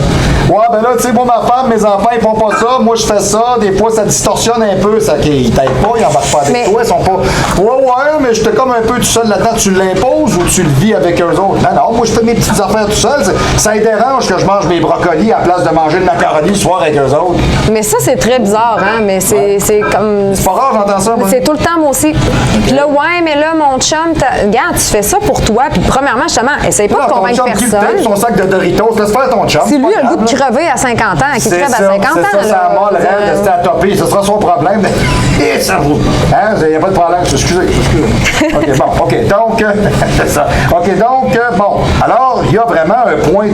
Ouais, ben là, tu sais, moi, ma femme, mes enfants, ils font pas ça, moi, je fais ça, des fois, ça distorsionne un peu, ça, ils t'aident pas, ils embarquent pas avec toi, ils sont pas, ouais, mais j'étais comme un peu tout seul là-dedans, tu l'imposes ou tu le vis avec eux autres? Non, moi, je fais mes petites affaires tout seul, ça les dérange que je mange mes brocolis à la place de manger le macaroni le soir avec eux autres. Mais ça, c'est très bizarre, hein? Mais c'est comme. C'est pas rare, j'entends ça, moi. C'est tout le temps, moi aussi. Puis là, ouais, mais là, mon chum, regarde, tu fais ça pour toi. Puis premièrement, justement, essaye pas de convaincre personne. Son sac de Doritos, laisse faire ton chum. Si lui a le goût de crever à 50 ans, qu'il crève à 50 ans. C'est ça, ça a mal, de rester à topper, ce sera son problème. Et ça vous. Hein, il n'y a pas de problème. Excusez. OK, bon, OK. Donc, c'est ça. OK, donc, bon. Alors, il y a vraiment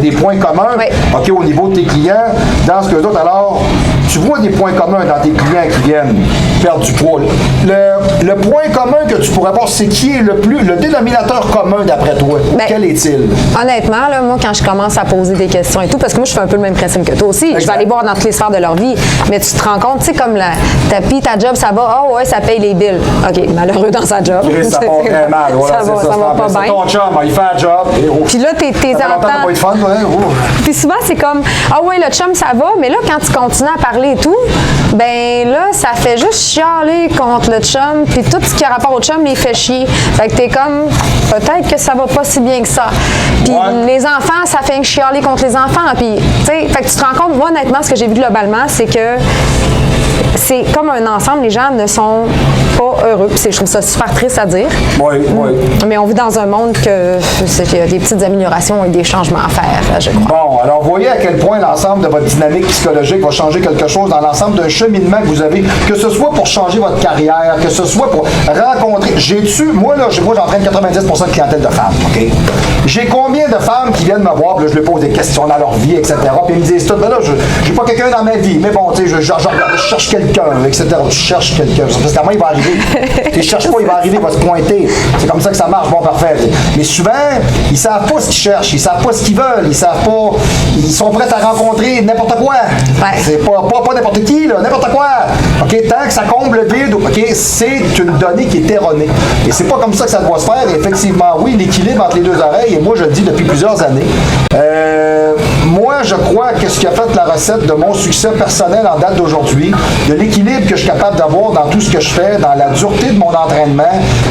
des points communs, oui. OK, au niveau de tes clients, dans ce que d'autres. Alors, tu vois des points communs dans tes clients qui viennent perdre du poids. Le point commun que tu pourrais voir, c'est qui est le dénominateur commun d'après toi? Ben, quel est-il? Honnêtement, là, moi, quand je commence à poser des questions et tout, parce que moi, je fais un peu le même principe que toi aussi. Exact. Je vais aller voir dans toutes les sphères de leur vie. Mais tu te rends compte, tu sais, comme ta job, ça va, ah ouais, ça paye les billes. OK, malheureux dans sa job. Ça va très mal. Voilà, ça va pas bien. C'est ton chum, il fait un job. Puis là, t'es entends. Puis souvent, c'est comme, ah ouais, le chum, ça va, mais là, quand tu continues à parler et tout, ben là, ça fait juste chialer contre le chum, puis tout ce qui a rapport au chum, il fait chier. Fait que t'es comme, peut-être que ça va pas si bien que ça. Puis les enfants, ça fait chialer contre les enfants. Puis, tu sais, fait que tu te rends compte, moi, honnêtement, ce que j'ai vu globalement, c'est que c'est comme un ensemble, les gens ne sont pas heureux. Puis je trouve ça super triste à dire. Oui. Mais on vit dans un monde qu'il y a des petites améliorations et des changements à faire, je crois. Bon, alors voyez à quel point l'ensemble de votre dynamique psychologique va changer quelque chose dans l'ensemble d'un cheminement que vous avez, que ce soit pour changer votre carrière, que ce soit pour rencontrer. Moi, j'entraîne 90% de clientèle de femmes, OK? J'ai combien de femmes qui viennent me voir, puis là, je leur pose des questions dans leur vie, etc. Puis ils me disent tout, ben là, j'ai pas quelqu'un dans ma vie, mais bon, tu sais, je cherche quelqu'un, etc. Tu cherches quelqu'un. Parce que comment il va arriver? Tu ne cherches pas, il va arriver, il va se pointer. C'est comme ça que ça marche, bon, parfait. Mais souvent, ils savent pas ce qu'ils cherchent, ils savent pas ce qu'ils veulent, ils savent pas. Ils sont prêts à rencontrer n'importe quoi. Ouais. C'est pas n'importe qui, là, n'importe quoi. OK, tant que ça comble le vide, OK, c'est une donnée qui est erronée. Et c'est pas comme ça que ça doit se faire. Et effectivement, oui, l'équilibre entre les deux oreilles, et moi, je le dis depuis plusieurs années. Moi, je crois que ce qui a fait la recette de mon succès personnel en date d'aujourd'hui, de l'équilibre que je suis capable d'avoir dans tout ce que je fais, dans la dureté de mon entraînement,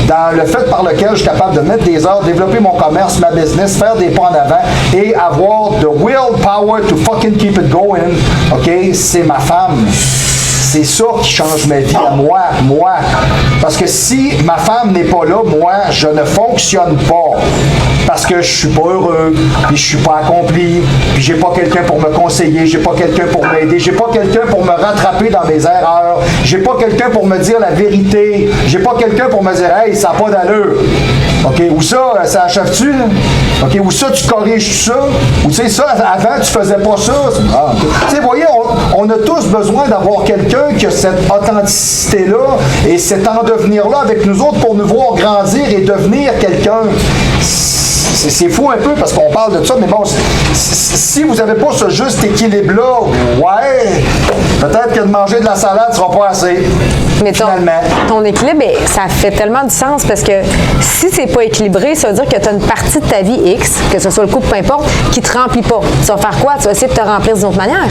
dans le fait par lequel je suis capable de mettre des heures, développer mon commerce, ma business, faire des pas en avant et avoir the willpower to fucking keep it going, OK, c'est ma femme. C'est ça qui change ma vie à moi. Parce que si ma femme n'est pas là, moi, je ne fonctionne pas. Parce que je suis pas heureux, puis je suis pas accompli, puis j'ai pas quelqu'un pour me conseiller, j'ai pas quelqu'un pour m'aider, j'ai pas quelqu'un pour me rattraper dans mes erreurs, j'ai pas quelqu'un pour me dire la vérité, j'ai pas quelqu'un pour me dire « Hey, ça n'a pas d'allure ». OK, ou ça achève-tu, là? OK, ou ça, tu corriges ça? Ou tu sais, ça, avant, tu faisais pas ça? Ah, okay. Tu sais, vous voyez, on a tous besoin d'avoir quelqu'un qui a cette authenticité-là et cet en devenir-là avec nous autres pour nous voir grandir et devenir quelqu'un. C'est fou un peu parce qu'on parle de ça, mais bon, si vous n'avez pas ce juste équilibre-là, ouais, peut-être que de manger de la salade ne sera pas assez. Mais ton équilibre, ça fait tellement du sens parce que si c'est pas équilibré, ça veut dire que tu as une partie de ta vie X, que ce soit le couple, peu importe, qui te remplit pas. Tu vas faire quoi? Tu vas essayer de te remplir d'une autre manière?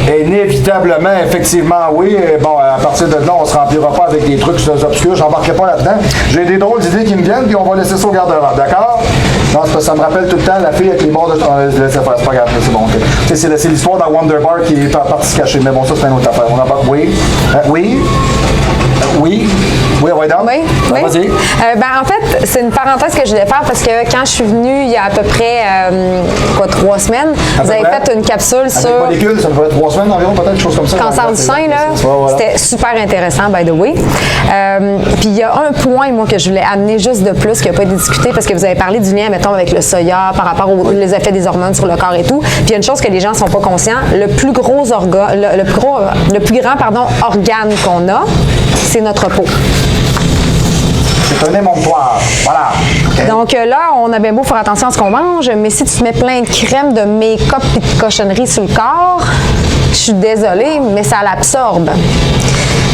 Inévitablement, effectivement, oui. Bon, à partir de là, on se remplira pas avec des trucs obscurs. J'embarquerai pas là-dedans. J'ai des drôles d'idées qui me viennent, puis on va laisser ça au garde-robe, d'accord? Non, c'est parce que ça me rappelle tout le temps la fille avec les bords de... C'est pas grave, c'est bon. Okay. C'est l'histoire dans Wonder Bar qui est en partie cachée, mais bon, ça, c'est une autre affaire. On embarque... Oui. Oui, ouais, donc. Oui. Vas-y. En fait, c'est une parenthèse que je voulais faire parce que quand je suis venue il y a à peu près 3 semaines, vous avez fait une capsule sur... Avec molécules, ça me fait 3 semaines environ, peut-être, quelque chose comme ça. Cancer du sein, là. Voilà. C'était super intéressant, by the way. Puis il y a un point, moi, que je voulais amener juste de plus qui n'a pas été discuté parce que vous avez parlé du lien, mettons, avec le soya par rapport aux effets des hormones sur le corps et tout. Puis il y a une chose que les gens ne sont pas conscients, le plus grand organe qu'on a, c'est notre peau. C'est un émonctoire. Voilà. Okay. Donc là, on a bien beau faire attention à ce qu'on mange, mais si tu te mets plein de crème, de make-up et de cochonnerie sur le corps, je suis désolée, mais ça l'absorbe.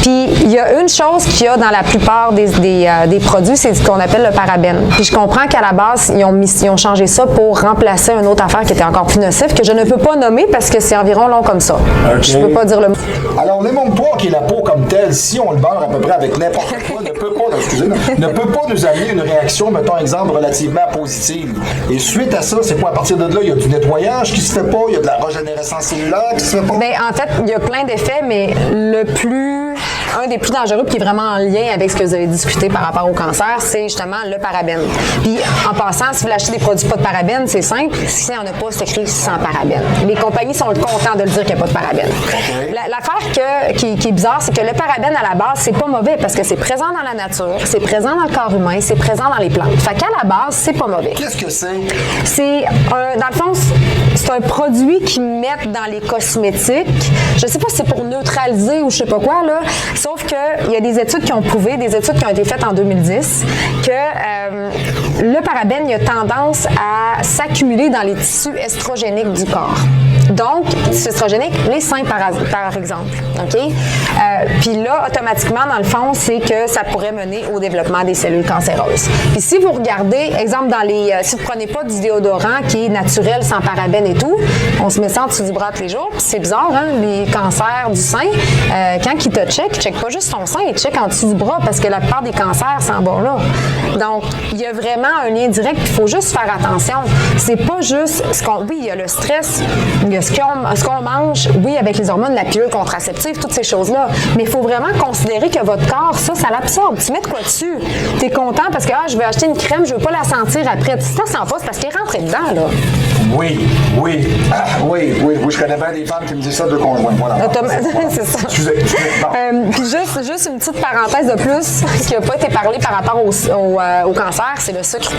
Puis il y a une chose qu'il y a dans la plupart des produits, c'est ce qu'on appelle le parabène. Puis je comprends qu'à la base, ils ont changé ça pour remplacer une autre affaire qui était encore plus nocive, que je ne peux pas nommer parce que c'est environ long comme ça. Okay. Je peux pas dire le mot. Alors, l'émontoire, qui est la peau comme telle, si on le beurre à peu près avec n'importe quoi, ne peut pas nous amener une réaction, mettons exemple, relativement positive. Et suite à ça, c'est quoi? À partir de là, il y a du nettoyage qui se fait pas, il y a de la régénérescence cellulaire qui se fait pas? Bien, en fait, il y a plein d'effets, mais un des plus dangereux, qui est vraiment en lien avec ce que vous avez discuté par rapport au cancer, c'est justement le parabène. Puis, en passant, si vous achetez des produits pas de parabène, c'est simple. Si il n'y en a pas, c'est écrit sans parabène. Les compagnies sont contentes de le dire qu'il n'y a pas de parabène. Okay. L'affaire qui est bizarre, c'est que le parabène, à la base, c'est pas mauvais parce que c'est présent dans la nature, c'est présent dans le corps humain, c'est présent dans les plantes. Fait qu'à la base, c'est pas mauvais. Qu'est-ce que c'est? Dans le fond, c'est un produit qu'ils mettent dans les cosmétiques. Je sais pas si c'est pour neutraliser ou je sais pas quoi, là. Sauf qu'il y a des études qui ont prouvé, des études qui ont été faites en 2010, que le parabène, il a tendance à s'accumuler dans les tissus estrogéniques du corps. Donc, tissus estrogéniques, les seins par exemple. OK? Puis là, automatiquement, dans le fond, c'est que ça pourrait mener au développement des cellules cancéreuses. Puis si vous regardez, exemple, si vous ne prenez pas du déodorant qui est naturel, sans parabène et tout, on se met ça en dessous du bras tous les jours. Puis c'est bizarre, hein? Les cancers du sein, quand ils te checkent, ils ne checkent pas juste ton sein, ils checkent en dessous du bras parce que la plupart des cancers s'en vont là. Donc, il y a vraiment un lien direct. Il faut juste faire attention. C'est pas juste oui, il y a le stress, il y a ce qu'on mange, oui, avec les hormones, la pilule contraceptive, toutes ces choses-là. Mais il faut vraiment considérer que votre corps, ça l'absorbe. Tu mets de quoi dessus? Tu es content parce que je vais acheter une crème, je veux pas la sentir après. Tu t'en sens pas, c'est parce qu'elle est rentrée dedans, là. Oui. Je connais bien des femmes qui me disent ça de conjoints. Voilà. C'est ça. Excusez. Puis juste une petite parenthèse de plus qui n'a pas été parlé par rapport au cancer, c'est le sucre.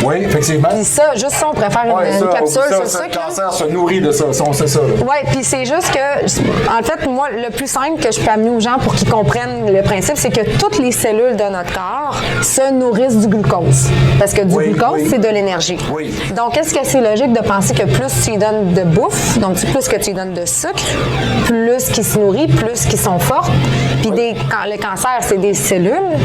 Oui, effectivement. Puis ça, juste ça, on pourrait faire une capsule sur le sucre. Le cancer se nourrit de ça, on sait ça. Oui, puis c'est juste que, en fait, moi, le plus simple que je peux amener aux gens pour qu'ils comprennent le principe, c'est que toutes les cellules de notre corps se nourrissent du glucose. Parce que du glucose, c'est de l'énergie. Oui. Donc, est-ce que c'est logique de penser que plus tu lui donnes de bouffe, donc plus que tu lui donnes de sucre, plus qu'ils se nourrissent, plus qu'ils sont forts. Puis le cancer, c'est des cellules,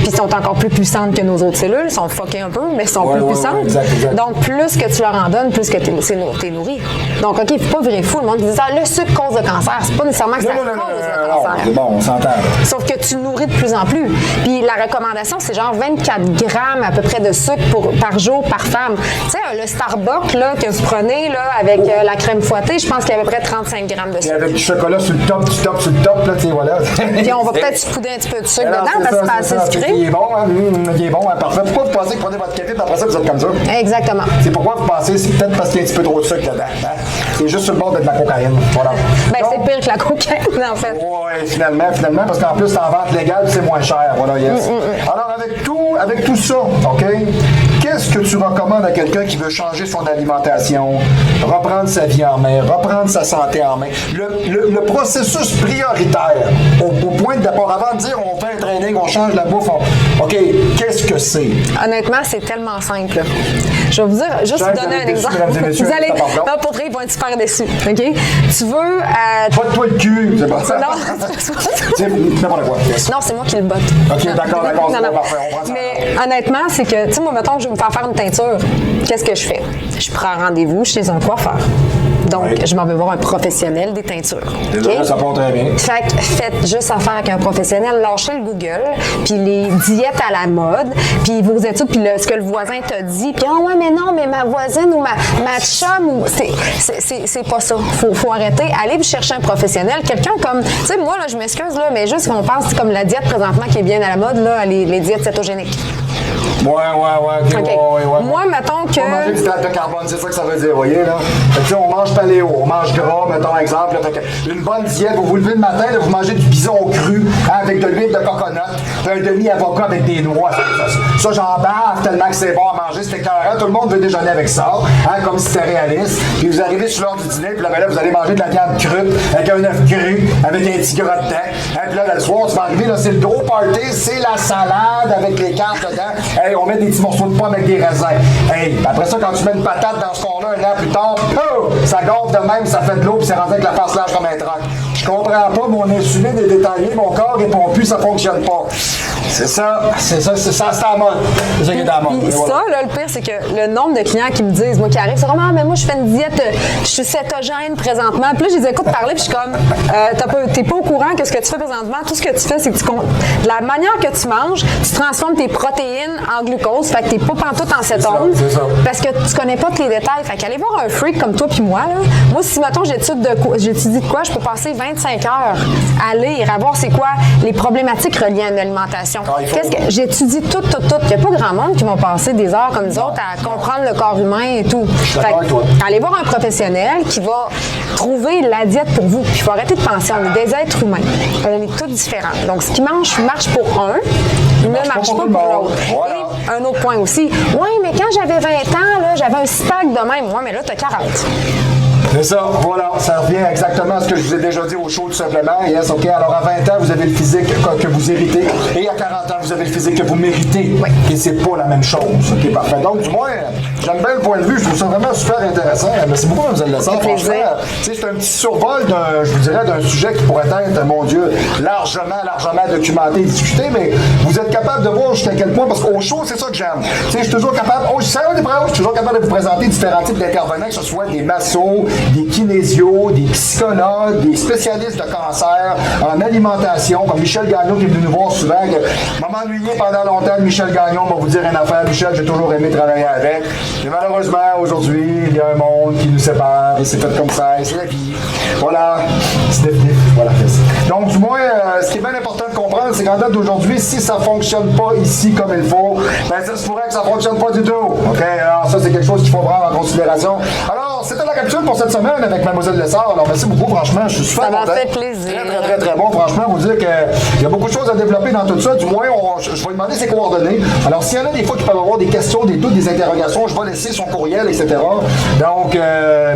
puis sont encore plus puissantes que nos autres cellules, sont fuckées un peu, mais sont plus puissantes. Exact. Donc, plus que tu leur en donnes, plus que tu es nourri. Donc, OK, il ne faut pas virer fou. Le monde qui dit le sucre cause le cancer. C'est pas nécessairement que ça cause le cancer. C'est bon, on s'entend. Sauf que tu nourris de plus en plus. Puis la recommandation, c'est genre 24 grammes à peu près de sucre par jour par femme. Tu sais, le Starbucks là, que vous prenez là, avec la crème fouettée, je pense qu'il y a à peu près 35 grammes de sucre. Et avec du chocolat sur le top, là, tu sais, voilà. Puis on va peut-être fouder un petit peu de sucre dedans parce que c'est pas assez sucré. Il est bon, parfait. Pourquoi vous pensez que vous prenez votre café et après ça, vous êtes comme ça? Exactement. C'est pourquoi vous pensez, c'est peut-être parce qu'il y a un petit peu trop de sucre dedans. Hein? C'est juste sur le bord d'être de la cocaïne. Voilà. Ben, c'est pire que la cocaïne, en fait. Oui, finalement, parce qu'en plus, c'est en vente légale, c'est moins cher. Voilà, yes. Alors, avec tout ça, OK? Qu'est-ce que tu recommandes à quelqu'un qui veut changer son alimentation, reprendre sa vie en main, reprendre sa santé en main? Le processus prioritaire, au point de départ, avant de dire on fait un training, on change la bouffe, OK, qu'est-ce que c'est? Honnêtement, c'est tellement simple. Je vais vous dire, juste vous donner un exemple. Vous allez, non, pour vrai, ils vont être super déçus. OK? Tu veux. Pas de toi le cul, c'est pas ça. Non, c'est n'importe quoi. Yes. Non, c'est moi qui le botte. OK, d'accord, non. Parfait, on prend ça. Mais honnêtement, c'est que, tu sais, moi, mettons, je vais me faire une teinture. Qu'est-ce que je fais? Je prends rendez-vous chez un coiffeur. Donc, je m'en vais voir un professionnel des teintures. Okay? Ça part très bien. Fait que faites juste affaire avec un professionnel, lâchez le Google, puis les diètes à la mode, puis vos études, puis ce que le voisin t'a dit, puis ouais, mais non, mais ma voisine ou ma chum, c'est pas ça. Faut arrêter. Allez vous chercher un professionnel, quelqu'un comme, tu sais, moi, là, je m'excuse, là, mais juste qu'on pense comme la diète présentement qui est bien à la mode, là, les diètes cétogéniques. Ouais. Ouais. Moi, mettons que. On mange du hydrate de carbone, c'est ça que ça veut dire, vous voyez, là. Fait que, on mange paléo, on mange gras, mettons, exemple. Là, une bonne diète, vous vous levez le matin, là, vous mangez du bison cru, hein, avec de l'huile de coconut, un demi-avocat avec des noix. Ça, j'en bave tellement que c'est bon à manger, c'est écœurant. Tout le monde veut déjeuner avec ça, hein, comme si c'était réaliste. Puis vous arrivez sur l'heure du dîner, puis là, vous allez manger de la viande crue, avec un œuf cru, avec un petit gras dedans. Hein, puis là, le soir, tu vas arriver, là, c'est le gros party, c'est la salade avec les cartes dedans. Hey, on met des petits morceaux de pommes avec des raisins. Hey, après ça, quand tu mets une patate dans ce fond-là, un an plus tard, ça gonfle de même, ça fait de l'eau, puis c'est rendu avec la face large comme un troc. Je Je comprends pas, mon insuline est détaillée, mon corps répond plus, ça fonctionne pas. C'est ça, c'est à la mode. C'est ça qui est à la mode. Puis ça, là, le pire, c'est que le nombre de clients qui me disent, moi, qui arrivent, c'est vraiment, mais moi, je fais une diète, je suis cétogène présentement. Puis là, je les écoute parler, puis je suis comme, t'es pas au courant que ce que tu fais présentement, tout ce que tu fais, c'est que de la manière que tu manges, tu transformes tes protéines en glucose, fait que t'es pas pantoute en cétone. C'est ça. Parce que tu connais pas tous les détails. Fait qu'aller voir un freak comme toi puis moi, là, moi, si, mettons, j'étudie de quoi, je peux passer 25 heures à lire, à voir c'est quoi les problématiques reliées à une alimentation. Qu'est-ce que j'étudie tout. Il n'y a pas grand monde qui vont passer des heures comme nous autres à comprendre le corps humain et tout. Fait que, allez voir un professionnel qui va trouver la diète pour vous. Puis il faut arrêter de penser, on est des êtres humains. On est tous différents. Donc, ce qui marche pour un, ne marche pas pour l'autre. Voilà. Et un autre point aussi. Oui, mais quand j'avais 20 ans, là, j'avais un six-pack de même. Oui, mais là, tu as 40. C'est ça, voilà, ça revient exactement à ce que je vous ai déjà dit au show tout simplement. Yes, OK, alors à 20 ans, vous avez le physique que vous héritez et à 40 ans, vous avez le physique que vous méritez. Oui. Et c'est pas la même chose. OK, parfait. Donc, du moins, j'aime bien le point de vue, je trouve ça vraiment super intéressant. Merci beaucoup, Mme Lessard. Franchement, c'est un petit survol d'un sujet qui pourrait être, mon Dieu, largement documenté et discuté, mais vous êtes capable de voir jusqu'à quel point, parce qu'au show, c'est ça que j'aime. Je suis toujours capable, je suis toujours capable de vous présenter différents types d'intervenants, que ce soit des massos, des kinésios, des psychologues, des spécialistes de cancer en alimentation, comme Michel Gagnon qui est venu nous voir souvent. M'a m'ennuyé pendant longtemps de Michel Gagnon, va vous dire une affaire. Michel, j'ai toujours aimé travailler avec. Et malheureusement, aujourd'hui, il y a un monde qui nous sépare et c'est fait comme ça, et c'est la vie. Voilà, c'est définitif. Voilà. Donc, du moins, ce qui est bien important de comprendre, c'est qu'en date d'aujourd'hui, si ça ne fonctionne pas ici comme il faut, ben ça se pourrait que ça ne fonctionne pas du tout. OK? Alors, ça, c'est quelque chose qu'il faut prendre en considération. Alors, c'était la capsule pour cette semaine avec Mlle Lessard. Alors, merci beaucoup, franchement. Je suis super content. Ça m'a fait plaisir. Très bon. Franchement, vous dire qu'il y a beaucoup de choses à développer dans tout ça. Du moins, je vais lui demander ses coordonnées. Alors, s'il y en a des fois qui peuvent avoir des questions, des doutes, des interrogations, je vais laisser son courriel, etc. Donc,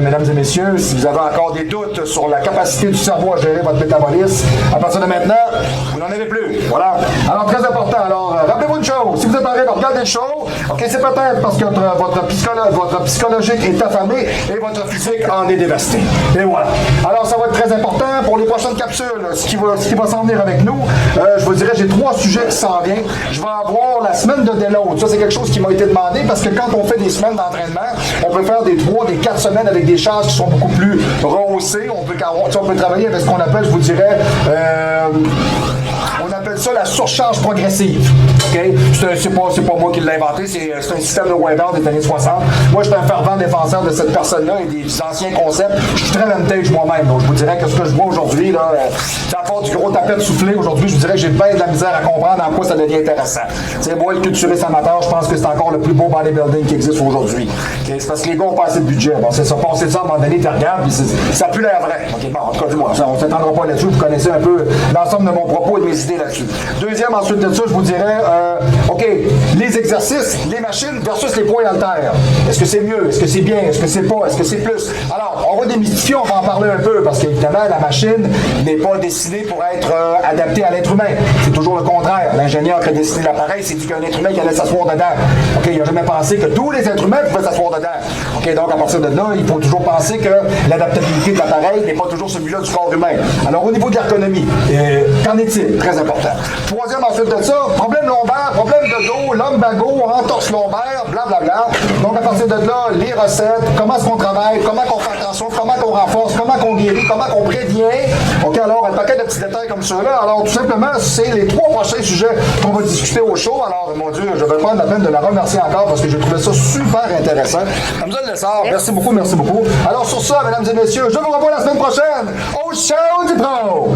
mesdames et messieurs, si vous avez encore des doutes sur la capacité du cerveau à gérer votre métabolisme, à partir de maintenant, vous n'en avez plus. Voilà. Alors, très important. Alors, rappelez-vous une chose. Si vous êtes en train de regarder le show, OK, c'est peut-être parce que votre psychologique est affamé et votre physique en est dévasté. Et voilà. Alors, ça va être très important pour les prochaines capsules. Ce qui va s'en venir avec nous, je vous dirais, j'ai 3 sujets qui s'en viennent. Je vais avoir la semaine de déload. Ça, c'est quelque chose qui m'a été demandé parce que quand on fait des semaines d'entraînement, on peut faire des 3, des 4 semaines avec des charges qui sont beaucoup plus rehaussées. On peut travailler avec ce qu'on appelle, je vous dirais, on appelle ça la surcharge progressive. Okay? C'est pas moi qui l'ai inventé, c'est un système de Weber des années 60. Moi, je suis un fervent défenseur de cette personne-là et des anciens concepts. Je suis très vintage moi-même. Donc, je vous dirais que ce que je vois aujourd'hui, là, c'est à part du gros tapet de soufflé. Aujourd'hui, je vous dirais que j'ai bien de la misère à comprendre en quoi ça devient intéressant. C'est moi, le culturiste amateur, je pense que c'est encore le plus beau bodybuilding qui existe aujourd'hui. Okay? C'est parce que les gars ont pas assez de budget. Bon, c'est ça, passer ça à un moment donné, tu regardes, puis ça pue l'air vrai. Okay, bon, en tout cas, dis-moi, on ne s'étendra pas là-dessus. Vous connaissez un peu l'ensemble de mon propos et de mes idées là-dessus. Deuxième, ensuite de ça, je vous dirais, OK, les exercices, les machines versus les poids haltères. Est-ce que c'est mieux? Est-ce que c'est bien? Est-ce que c'est pas? Est-ce que c'est plus? Alors, on va démystifier, on va en parler un peu, parce qu'évidemment, la machine n'est pas destinée pour être adaptée à l'être humain. C'est toujours le contraire. L'ingénieur qui a dessiné l'appareil s'est dit qu'un être humain qui allait s'asseoir dedans. OK, il n'a jamais pensé que tous les êtres humains pouvaient s'asseoir dedans. OK, donc à partir de là, il faut toujours penser que l'adaptabilité de l'appareil n'est pas toujours celui-là du corps humain. Alors, au niveau de l'ergonomie, qu'en est-il? Très important. Troisième, ensuite de ça, problème lombaire, problème de dos, lumbago, entorse lombaire, blablabla. Donc, à partir de là, les recettes, comment est-ce qu'on travaille, comment on fait attention, comment on renforce, comment on guérit, comment on prévient. OK, alors, un paquet de petits détails comme ceux-là. Alors, tout simplement, c'est les 3 prochains sujets qu'on va discuter au show. Alors, mon Dieu, je vais prendre la peine de la remercier encore parce que j'ai trouvé ça super intéressant. Mme Lessard, merci beaucoup. Alors, sur ça, mesdames et messieurs, je vous revois la semaine prochaine au show du Pro.